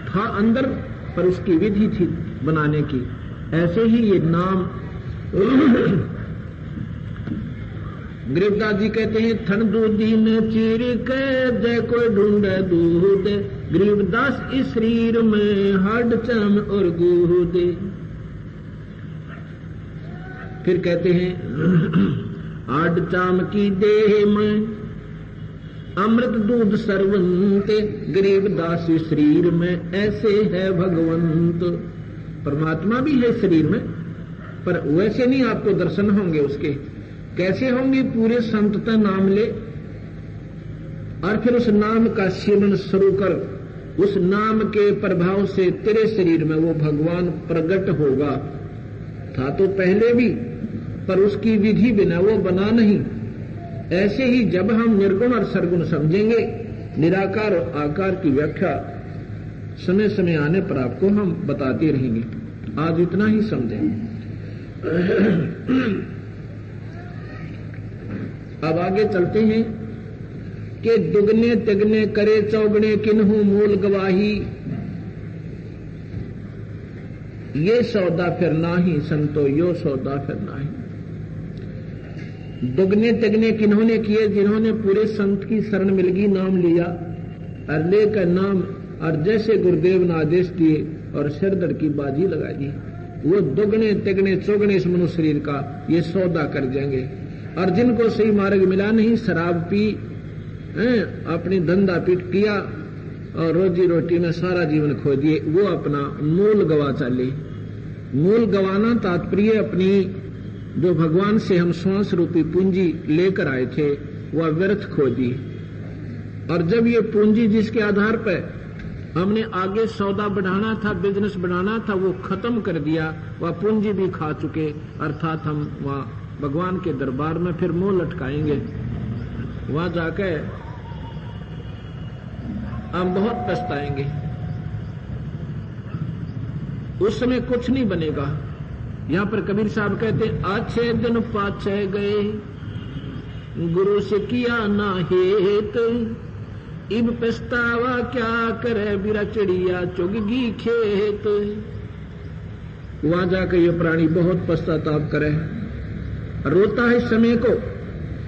था अंदर, पर उसकी विधि थी बनाने की। ऐसे ही ये नाम गरीबदास जी कहते हैं, थन दूधी ने चीर के जय कोई ढूंढे दूध, गरीबदास इस शरीर में हड्ड चाम और गूद। फिर कहते हैं, हड्ड चाम की देह में अमृत दूध सर्वंत, गरीबदास इस शरीर में ऐसे है भगवंत। परमात्मा भी है शरीर में, पर वैसे नहीं आपको दर्शन होंगे उसके। कैसे होंगे? पूरे संतता नाम ले और फिर उस नाम का सेवन शुरू कर, उस नाम के प्रभाव से तेरे शरीर में वो भगवान प्रकट होगा। था तो पहले भी, पर उसकी विधि बिना वो बना नहीं। ऐसे ही जब हम निर्गुण और सरगुण समझेंगे, निराकार और आकार की व्याख्या समय समय आने पर आपको हम बताते रहेंगे। आज इतना ही समझें। अब आगे चलते हैं कि दुगने तिगने करे चौगने किन्हू मूल गवाही, ये सौदा फिर नाही संतो यो सौदा फिर नाही। दुगने तिगने किन्होंने किए? जिन्होंने पूरे संत की शरण मिलगी, नाम लिया और लेकर नाम, और जैसे गुरुदेव ने आदेश दिए और सिरदर्द की बाजी लगा दी, वो दुगने तिगने चौगने इस मनुष्य शरीर का ये सौदा कर जाएंगे। और जिनको सही मार्ग मिला नहीं, शराब पी, अपनी धंधा पीट किया और रोजी रोटी में सारा जीवन खो दिए, वो अपना मूल गवा चले। मूल गवाना तात्पर्य अपनी जो भगवान से हम श्वास रूपी पूंजी लेकर आए थे, वह व्यर्थ खो दी। और जब ये पूंजी जिसके आधार पर हमने आगे सौदा बढ़ाना था, बिजनेस बढ़ाना था, वो खत्म कर दिया, वह पूंजी भी खा चुके। अर्थात हम वहां भगवान के दरबार में फिर मुंह लटकाएंगे, वहां जाकर हम बहुत पछताएंगे। उस समय कुछ नहीं बनेगा। यहां पर कबीर साहब कहते अच्छे दिन पाछे गए, गुरु से किया ना हेत, इब पछतावा क्या करे, बिरा चिड़िया चुगगी खेत। वहां जाकर ये प्राणी बहुत पश्चाताप करे, रोता है समय को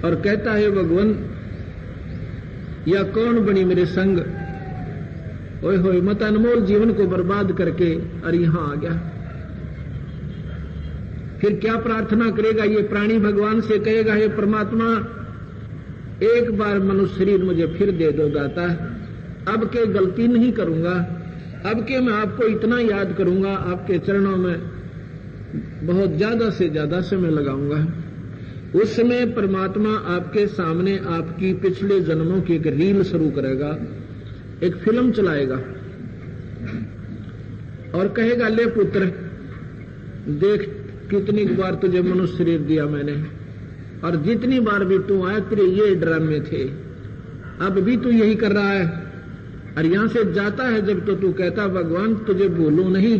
और कहता है भगवान या कौन बनी मेरे संग, ओए होए मत अनमोल जीवन को बर्बाद करके और यहां आ गया। फिर क्या प्रार्थना करेगा ये प्राणी, भगवान से कहेगा हे परमात्मा एक बार मनुष्य शरीर मुझे फिर दे दो दाता, अब के गलती नहीं करूंगा, अब के मैं आपको इतना याद करूंगा, आपके चरणों में बहुत ज्यादा से ज्यादा समय लगाऊंगा। उस समय परमात्मा आपके सामने आपकी पिछले जन्मों की एक रील शुरू करेगा, एक फिल्म चलाएगा और कहेगा ले पुत्र देख कितनी बार तुझे मनुष्य शरीर दिया मैंने, और जितनी बार भी तू आया तेरे ये ड्रामे थे, अब भी तू यही कर रहा है। और यहां से जाता है जब तो तू कहता भगवान तुझे भूलूं नहीं,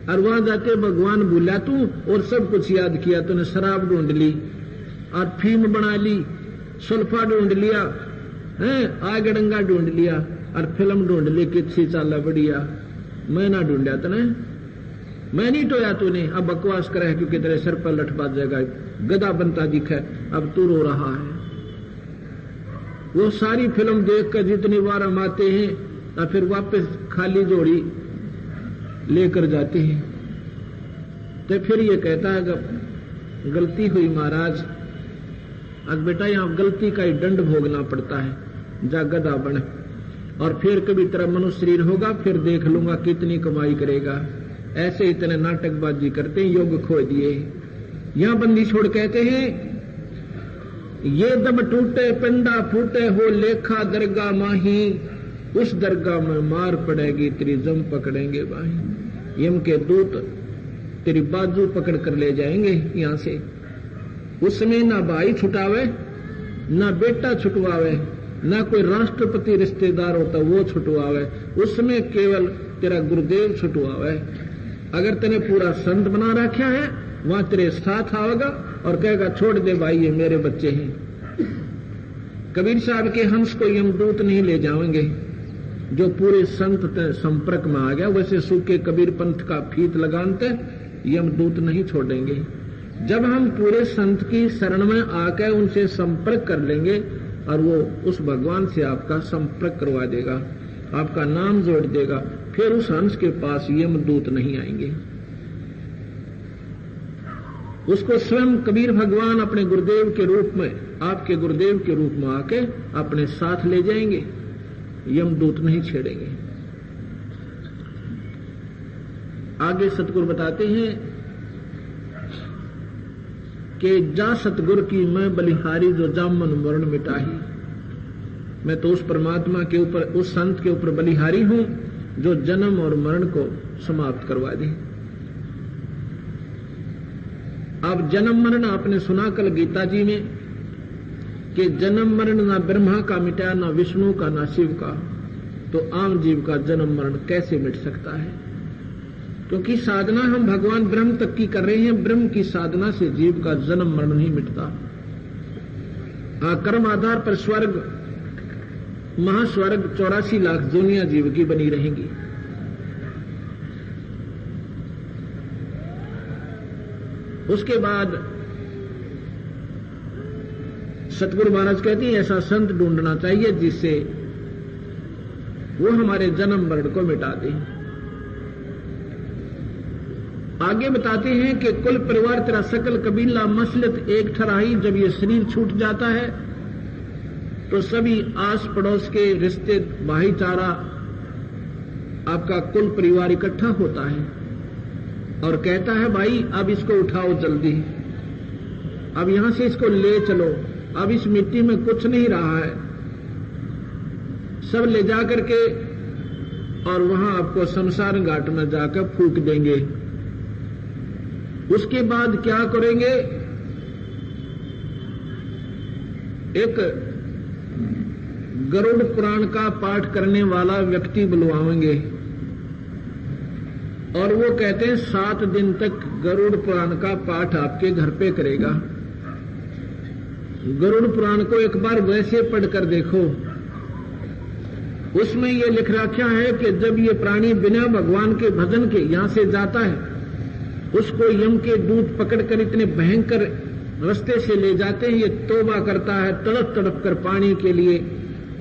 और वहां जाते भगवान भूला तू और सब कुछ याद किया, तूने शराब ढूंढ ली और फीम बना ली, सुल्फा ढूंढ लिया है, आग डंगा ढूंढ लिया और फिल्म ढूंढ ली कितनी चाला बढ़िया। मैं ना ढूंढा तूने, मैं नहीं टोया तूने, अब बकवास करे क्योंकि तेरे सर पर लठ बाज जाएगा, गधा बनता दिखे, अब तू रो रहा है। वो सारी फिल्म देखकर जितनी बार हम आते हैं और फिर वापस खाली जोड़ी लेकर जाते हैं, तो फिर ये कहता है गलती हुई महाराज, अब बेटा यहां गलती का ही दंड भोगना पड़ता है, जा गधा बन, और फिर कभी तेरा मनुष्य शरीर होगा फिर देख लूंगा कितनी कमाई करेगा। ऐसे इतने नाटकबाजी करते हैं, योग खो दिए। यहां बंदी छोड़ कहते हैं ये दम टूटे पिंडा फूटे हो लेखा दरगाह माही, उस दरगाह में मार पड़ेगी तेरी जम पकड़ेंगे बाही। यम के दूत तेरी बाजू पकड़ कर ले जाएंगे यहां से। उसमें ना भाई छुटावे, ना बेटा छुटवावे, ना कोई राष्ट्रपति रिश्तेदार होता वो छुटवावे, उसमें केवल तेरा गुरुदेव छुटवावे। अगर तेने पूरा संत बना रखा है वहां तेरे साथ आवेगा और कहेगा छोड़ दे भाई ये मेरे बच्चे हैं। कबीर साहब के हंस को यमदूत नहीं ले जाएंगे, जो पूरे संत संपर्क में आ गया, वैसे सूखे कबीर पंथ का फीत लगाते यमदूत नहीं छोड़ेंगे। जब हम पूरे संत की शरण में आकर उनसे संपर्क कर लेंगे और वो उस भगवान से आपका संपर्क करवा देगा, आपका नाम जोड़ देगा, फिर उस हंस के पास यमदूत नहीं आएंगे। उसको स्वयं कबीर भगवान अपने गुरुदेव के रूप में, आपके गुरुदेव के रूप में आके अपने साथ ले जाएंगे, यमदूत नहीं छेड़ेंगे। आगे सतगुरु बताते हैं कि जा सतगुरु की मैं बलिहारी जो जामन मरण मिटाही। मैं तो उस परमात्मा के ऊपर, उस संत के ऊपर बलिहारी हूं जो जन्म और मरण को समाप्त करवा दे। अब जन्म मरण आपने सुना कल गीता जी में कि जन्म मरण ना ब्रह्मा का मिटा, ना विष्णु का, ना शिव का, तो आम जीव का जन्म मरण कैसे मिट सकता है? क्योंकि साधना हम भगवान ब्रह्म तक की कर रहे हैं, ब्रह्म की साधना से जीव का जन्म मरण नहीं मिटता। कर्म आधार पर स्वर्ग महास्वर्ग 84 लाख दुनिया जीव की बनी रहेंगी। उसके बाद सतगुरु महाराज कहते हैं ऐसा संत ढूंढना चाहिए जिससे वो हमारे जन्म मरण को मिटा दे। आगे बताते हैं कि कुल परिवार तेरा सकल कबीला मसलत एक ठराही, जब ये शरीर छूट जाता है तो सभी आस पड़ोस के रिश्ते भाईचारा आपका कुल परिवार इकट्ठा होता है और कहता है भाई अब इसको उठाओ जल्दी, अब यहां से इसको ले चलो, अब इस मिट्टी में कुछ नहीं रहा है, सब ले जाकर के और वहां आपको शमशान घाट में जाकर फूंक देंगे। उसके बाद क्या करेंगे, एक गरुड़ पुराण का पाठ करने वाला व्यक्ति बुलवाएंगे और वो कहते हैं 7 दिन तक गरुड़ पुराण का पाठ आपके घर पे करेगा। गरुड़ पुराण को एक बार वैसे पढ़कर देखो, उसमें ये लिख रखा है कि जब ये प्राणी बिना भगवान के भजन के यहां से जाता है, उसको यम के दूत पकड़कर इतने भयंकर रास्ते से ले जाते हैं, ये तौबा करता है तड़प तड़प कर पानी के लिए,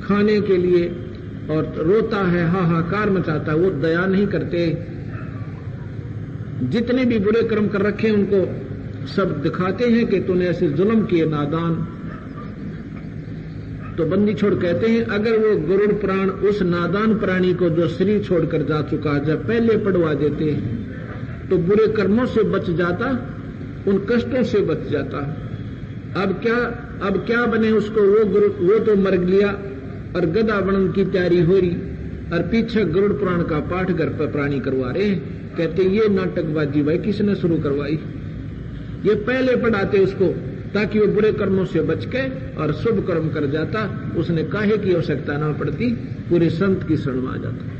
खाने के लिए, और रोता है, हाहाकार मचाता है। वो दया नहीं करते। जितने भी बुरे कर्म कर रखे हैं उनको सब दिखाते हैं कि तूने ऐसे जुल्म किए नादान। तो बंदी छोड़ कहते हैं अगर वो गरुड़ पुराण उस नादान प्राणी को जो शरीर छोड़कर जा चुका है जब पहले पढ़वा देते तो बुरे कर्मों से बच जाता, उन कष्टों से बच जाता। अब क्या बने उसको, वो तो मर लिया और गदा बनन की तैयारी हो रही, और पीछे गरुड़ पुराण का पाठ घर पर प्राणी करवा रहे हैं। कहते ये नाटकबाजी भाई किसने शुरू करवाई? ये पहले पढ़ाते उसको ताकि वो बुरे कर्मों से बच के और शुभ कर्म कर जाता। उसने काहे की आवश्यकता ना पड़ती, पूरे संत की शरण में आ जाता।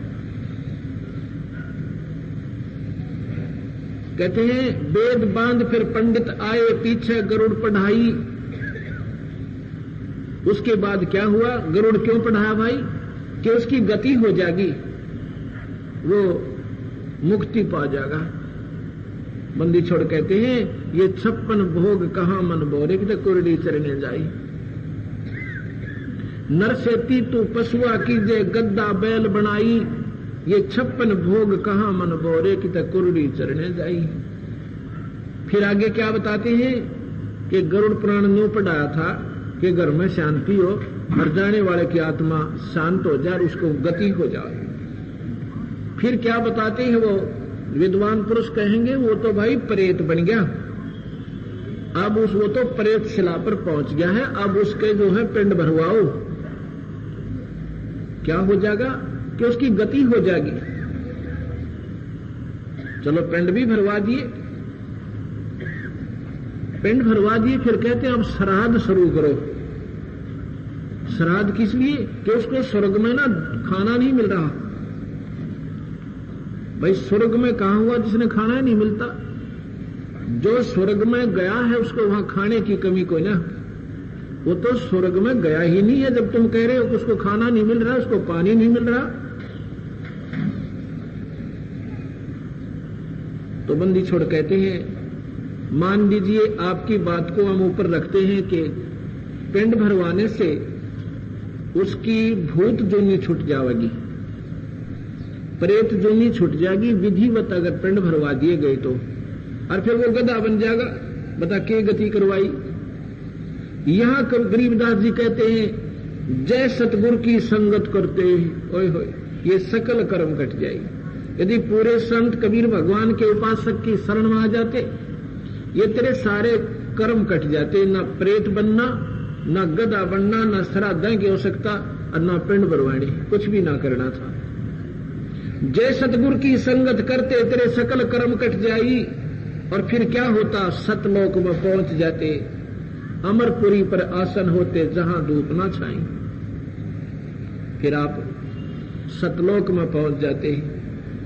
कहते हैं वेद बांध फिर पंडित आए, पीछे गरुड़ पढ़ाई। उसके बाद क्या हुआ? गरुड़ क्यों पढ़ाया भाई? कि उसकी गति हो जाएगी, वो मुक्ति पा जाएगा। बंदी छोड़ कहते हैं ये 56 भोग कहां मन बोरे कि कुरडी चरने जाई। नर सेती तू पशुआ कीजे गद्दा बैल बनाई, ये 56 भोग कहां मन बोरे कि कुरडी चरने जाई। फिर आगे क्या बताते हैं कि गरुड़ पुराण न्यू पढ़ाया था कि घर में शांति हो और जाने वाले की आत्मा शांत हो जाए, उसको गति हो जाए। फिर क्या बताते हैं वो विद्वान पुरुष कहेंगे वो तो भाई प्रेत बन गया, अब वो तो प्रेत शिला पर पहुंच गया है, अब उसके जो है पिंड भरवाओ। क्या हो जाएगा कि उसकी गति हो जाएगी। चलो पिंड भी भरवा दिए, पिंड भरवा दिए। फिर कहते हैं अब श्राद्ध शुरू करो। श्राद्ध किस लिए? कि उसको स्वर्ग में ना खाना नहीं मिल रहा। भाई स्वर्ग में कहां हुआ जिसने खाना नहीं मिलता? जो स्वर्ग में गया है उसको वहां खाने की कमी कोई ना, वो तो स्वर्ग में गया ही नहीं है। जब तुम कह रहे हो कि उसको खाना नहीं मिल रहा, उसको पानी नहीं मिल रहा, तो बंदी छोड़ कहते हैं मान लीजिए आपकी बात को हम ऊपर रखते हैं कि पिंड भरवाने से उसकी भूत जोनी छूट जाएगी, प्रेत जोनी छूट जाएगी विधिवत अगर पिंड भरवा दिए गए तो, और फिर वो गधा बन जाएगा। बता के गति करवाई। यहां गरीबदास जी कहते हैं जय सतगुरु की संगत करते ओए होए ये सकल कर्म कट जाएगी। यदि पूरे संत कबीर भगवान के उपासक की शरण में आ जाते, ये तेरे सारे कर्म कट जाते। ना प्रेत बनना, ना गधा बनना, ना श्राद्ध की आवश्यकता, और ना पिंड भरवानी, कुछ भी ना करना था। जय सतगुरु की संगत करते तेरे सकल कर्म कट जाई। और फिर क्या होता? सतलोक में पहुंच जाते, अमरपुरी पर आसन होते जहां धूप ना छाई। फिर आप सतलोक में पहुंच जाते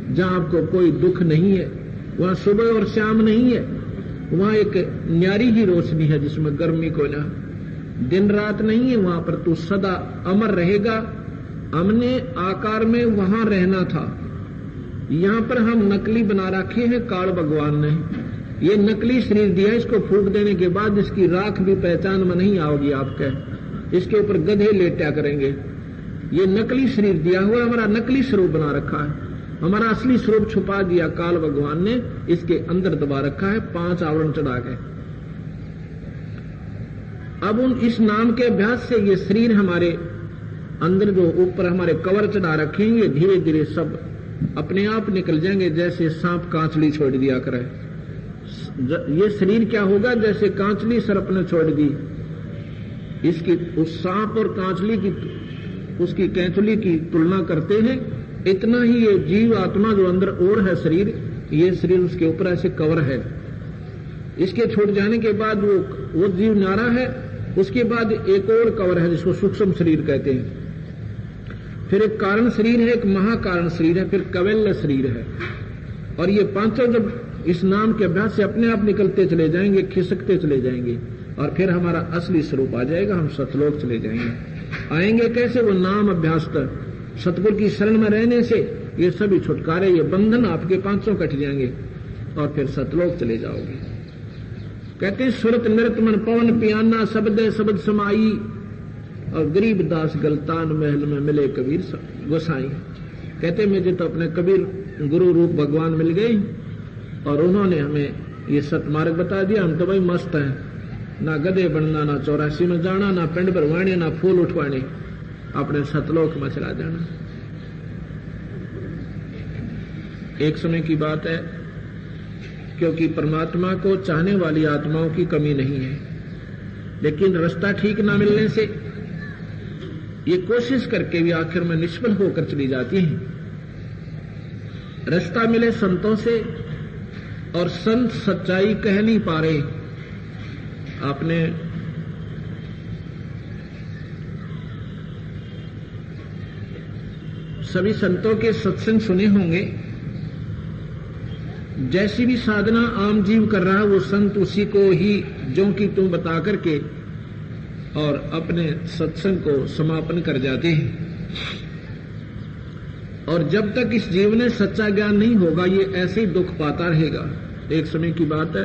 जहां आपको कोई दुख नहीं है, वहां सुबह और शाम नहीं है, वहां एक न्यारी ही रोशनी है जिसमें गर्मी को ना, दिन रात नहीं है, वहां पर तू सदा अमर रहेगा। हमने आकार में वहां रहना था, यहां पर हम नकली बना रखे हैं। काल भगवान ने ये नकली शरीर दिया, इसको फूंक देने के बाद इसकी राख भी पहचान में नहीं आओगी आपके, इसके ऊपर गधे लेटा करेंगे। ये नकली शरीर दिया हुआ, हमारा नकली स्वरूप बना रखा है, हमारा असली स्वरूप छुपा दिया काल भगवान ने, इसके अंदर दबा रखा है 5 आवरण चढ़ा के। अब उन इस नाम के अभ्यास से ये शरीर हमारे अंदर जो ऊपर हमारे कवर चढ़ा रखेंगे, धीरे धीरे सब अपने आप निकल जाएंगे, जैसे सांप कांचली छोड़ दिया करे। ये शरीर क्या होगा? जैसे कांचली सर्प ने छोड़ दी, इसकी उस सांप और कांचली की उसकी कैंचुली की तुलना करते हैं, इतना ही ये जीव आत्मा जो अंदर और है शरीर, ये शरीर उसके ऊपर ऐसे कवर है। इसके छूट जाने के बाद वो जीव नारा है, उसके बाद एक और कवर है जिसको सूक्ष्म शरीर कहते हैं। फिर एक कारण शरीर है, एक महाकारण शरीर है, फिर कवैल्य शरीर है, और ये पांचों जब इस नाम के अभ्यास से अपने आप निकलते चले जाएंगे, खिसकते चले जाएंगे, और फिर हमारा असली स्वरूप आ जाएगा, हम सतलोक चले जाएंगे। आएंगे कैसे? वो नाम अभ्यास कर, सतगुरु की शरण में रहने से ये सभी छुटकारे, ये बंधन आपके पांचों कट जाएंगे और फिर सतलोक चले जाओगे। कहते हैं सुरत नृत मन पवन पियाना शब्द शब्द समाई, और गरीब दास गलतान महल में मिले कबीर गोसाई। कहते मुझे तो अपने कबीर गुरु रूप भगवान मिल गए और उन्होंने हमें ये सतमार्ग बता दिया। हम तो भाई मस्त हैं, ना गधे बनना, ना 84 में जाना, ना पिंड भरवाने, ना फूल उठवाने, अपने सतलोक में चला जाना। एक समय की बात है, क्योंकि परमात्मा को चाहने वाली आत्माओं की कमी नहीं है, लेकिन रास्ता ठीक ना मिलने से ये कोशिश करके भी आखिर में निष्फल होकर चली जाती हैं। रास्ता मिले संतों से और संत सच्चाई कह नहीं पा रहे। आपने सभी संतों के सत्संग सुने होंगे। जैसी भी साधना आम जीव कर रहा है वो संत उसी को ही जो कि तुम बता करके और अपने सत्संग को समापन कर जाते हैं। और जब तक इस जीव ने सच्चा ज्ञान नहीं होगा ये ऐसे ही दुख पाता रहेगा। एक समय की बात है,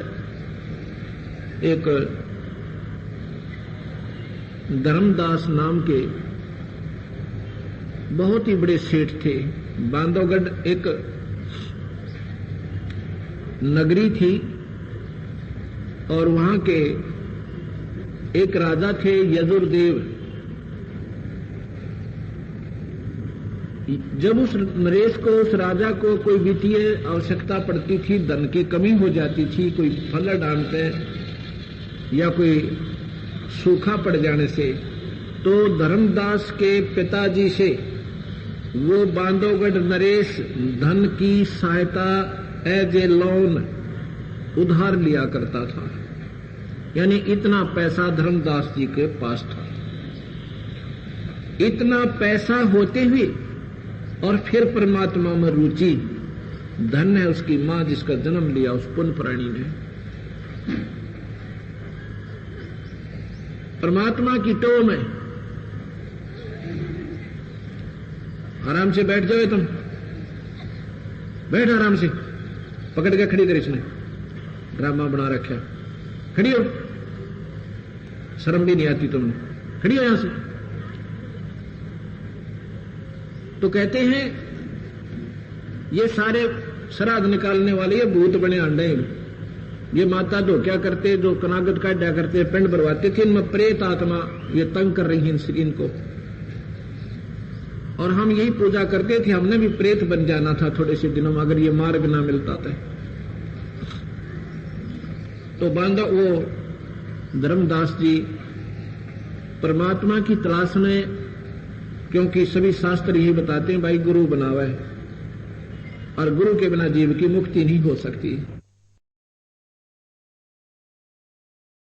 एक धर्मदास नाम के बहुत ही बड़े सेठ थे। बांधवगढ़ एक नगरी थी और वहां के एक राजा थे यजुर्देव। जब उस नरेश को, उस राजा को कोई वित्तीय आवश्यकता पड़ती थी, धन की कमी हो जाती थी, कोई फल डालते या कोई सूखा पड़ जाने से, तो धर्मदास के पिताजी से वो बांधवगढ़ नरेश धन की सहायता एज ए लोन उधार लिया करता था। यानी इतना पैसा धर्मदास जी के पास था। इतना पैसा होते हुए और फिर परमात्मा में रुचि, धन है उसकी मां जिसका जन्म लिया उस पुण्य प्राणी ने। परमात्मा की टो में आराम से बैठ जाओ, तुम बैठ आराम से, पकड़ के खड़ी कर। इसने ड्रामा बना रखा, खड़ी हो, शर्म भी नहीं आती तुमने, खड़ी हो यहां से। तो कहते हैं ये सारे श्राद्ध निकालने वाले ये भूत बने अंडे, ये माता जो क्या करते, जो कनागत काटा करते, पिंड भरवाते थे, इनमें प्रेत आत्मा ये तंग कर रही है इनको। और हम यही पूजा करते थे, हमने भी प्रेत बन जाना था थोड़े से दिनों में अगर ये मार्ग ना मिलता था। तो बांधा वो धर्मदास जी परमात्मा की तलाश में, क्योंकि सभी शास्त्र यही बताते हैं भाई गुरु बनावा है और गुरु के बिना जीव की मुक्ति नहीं हो सकती।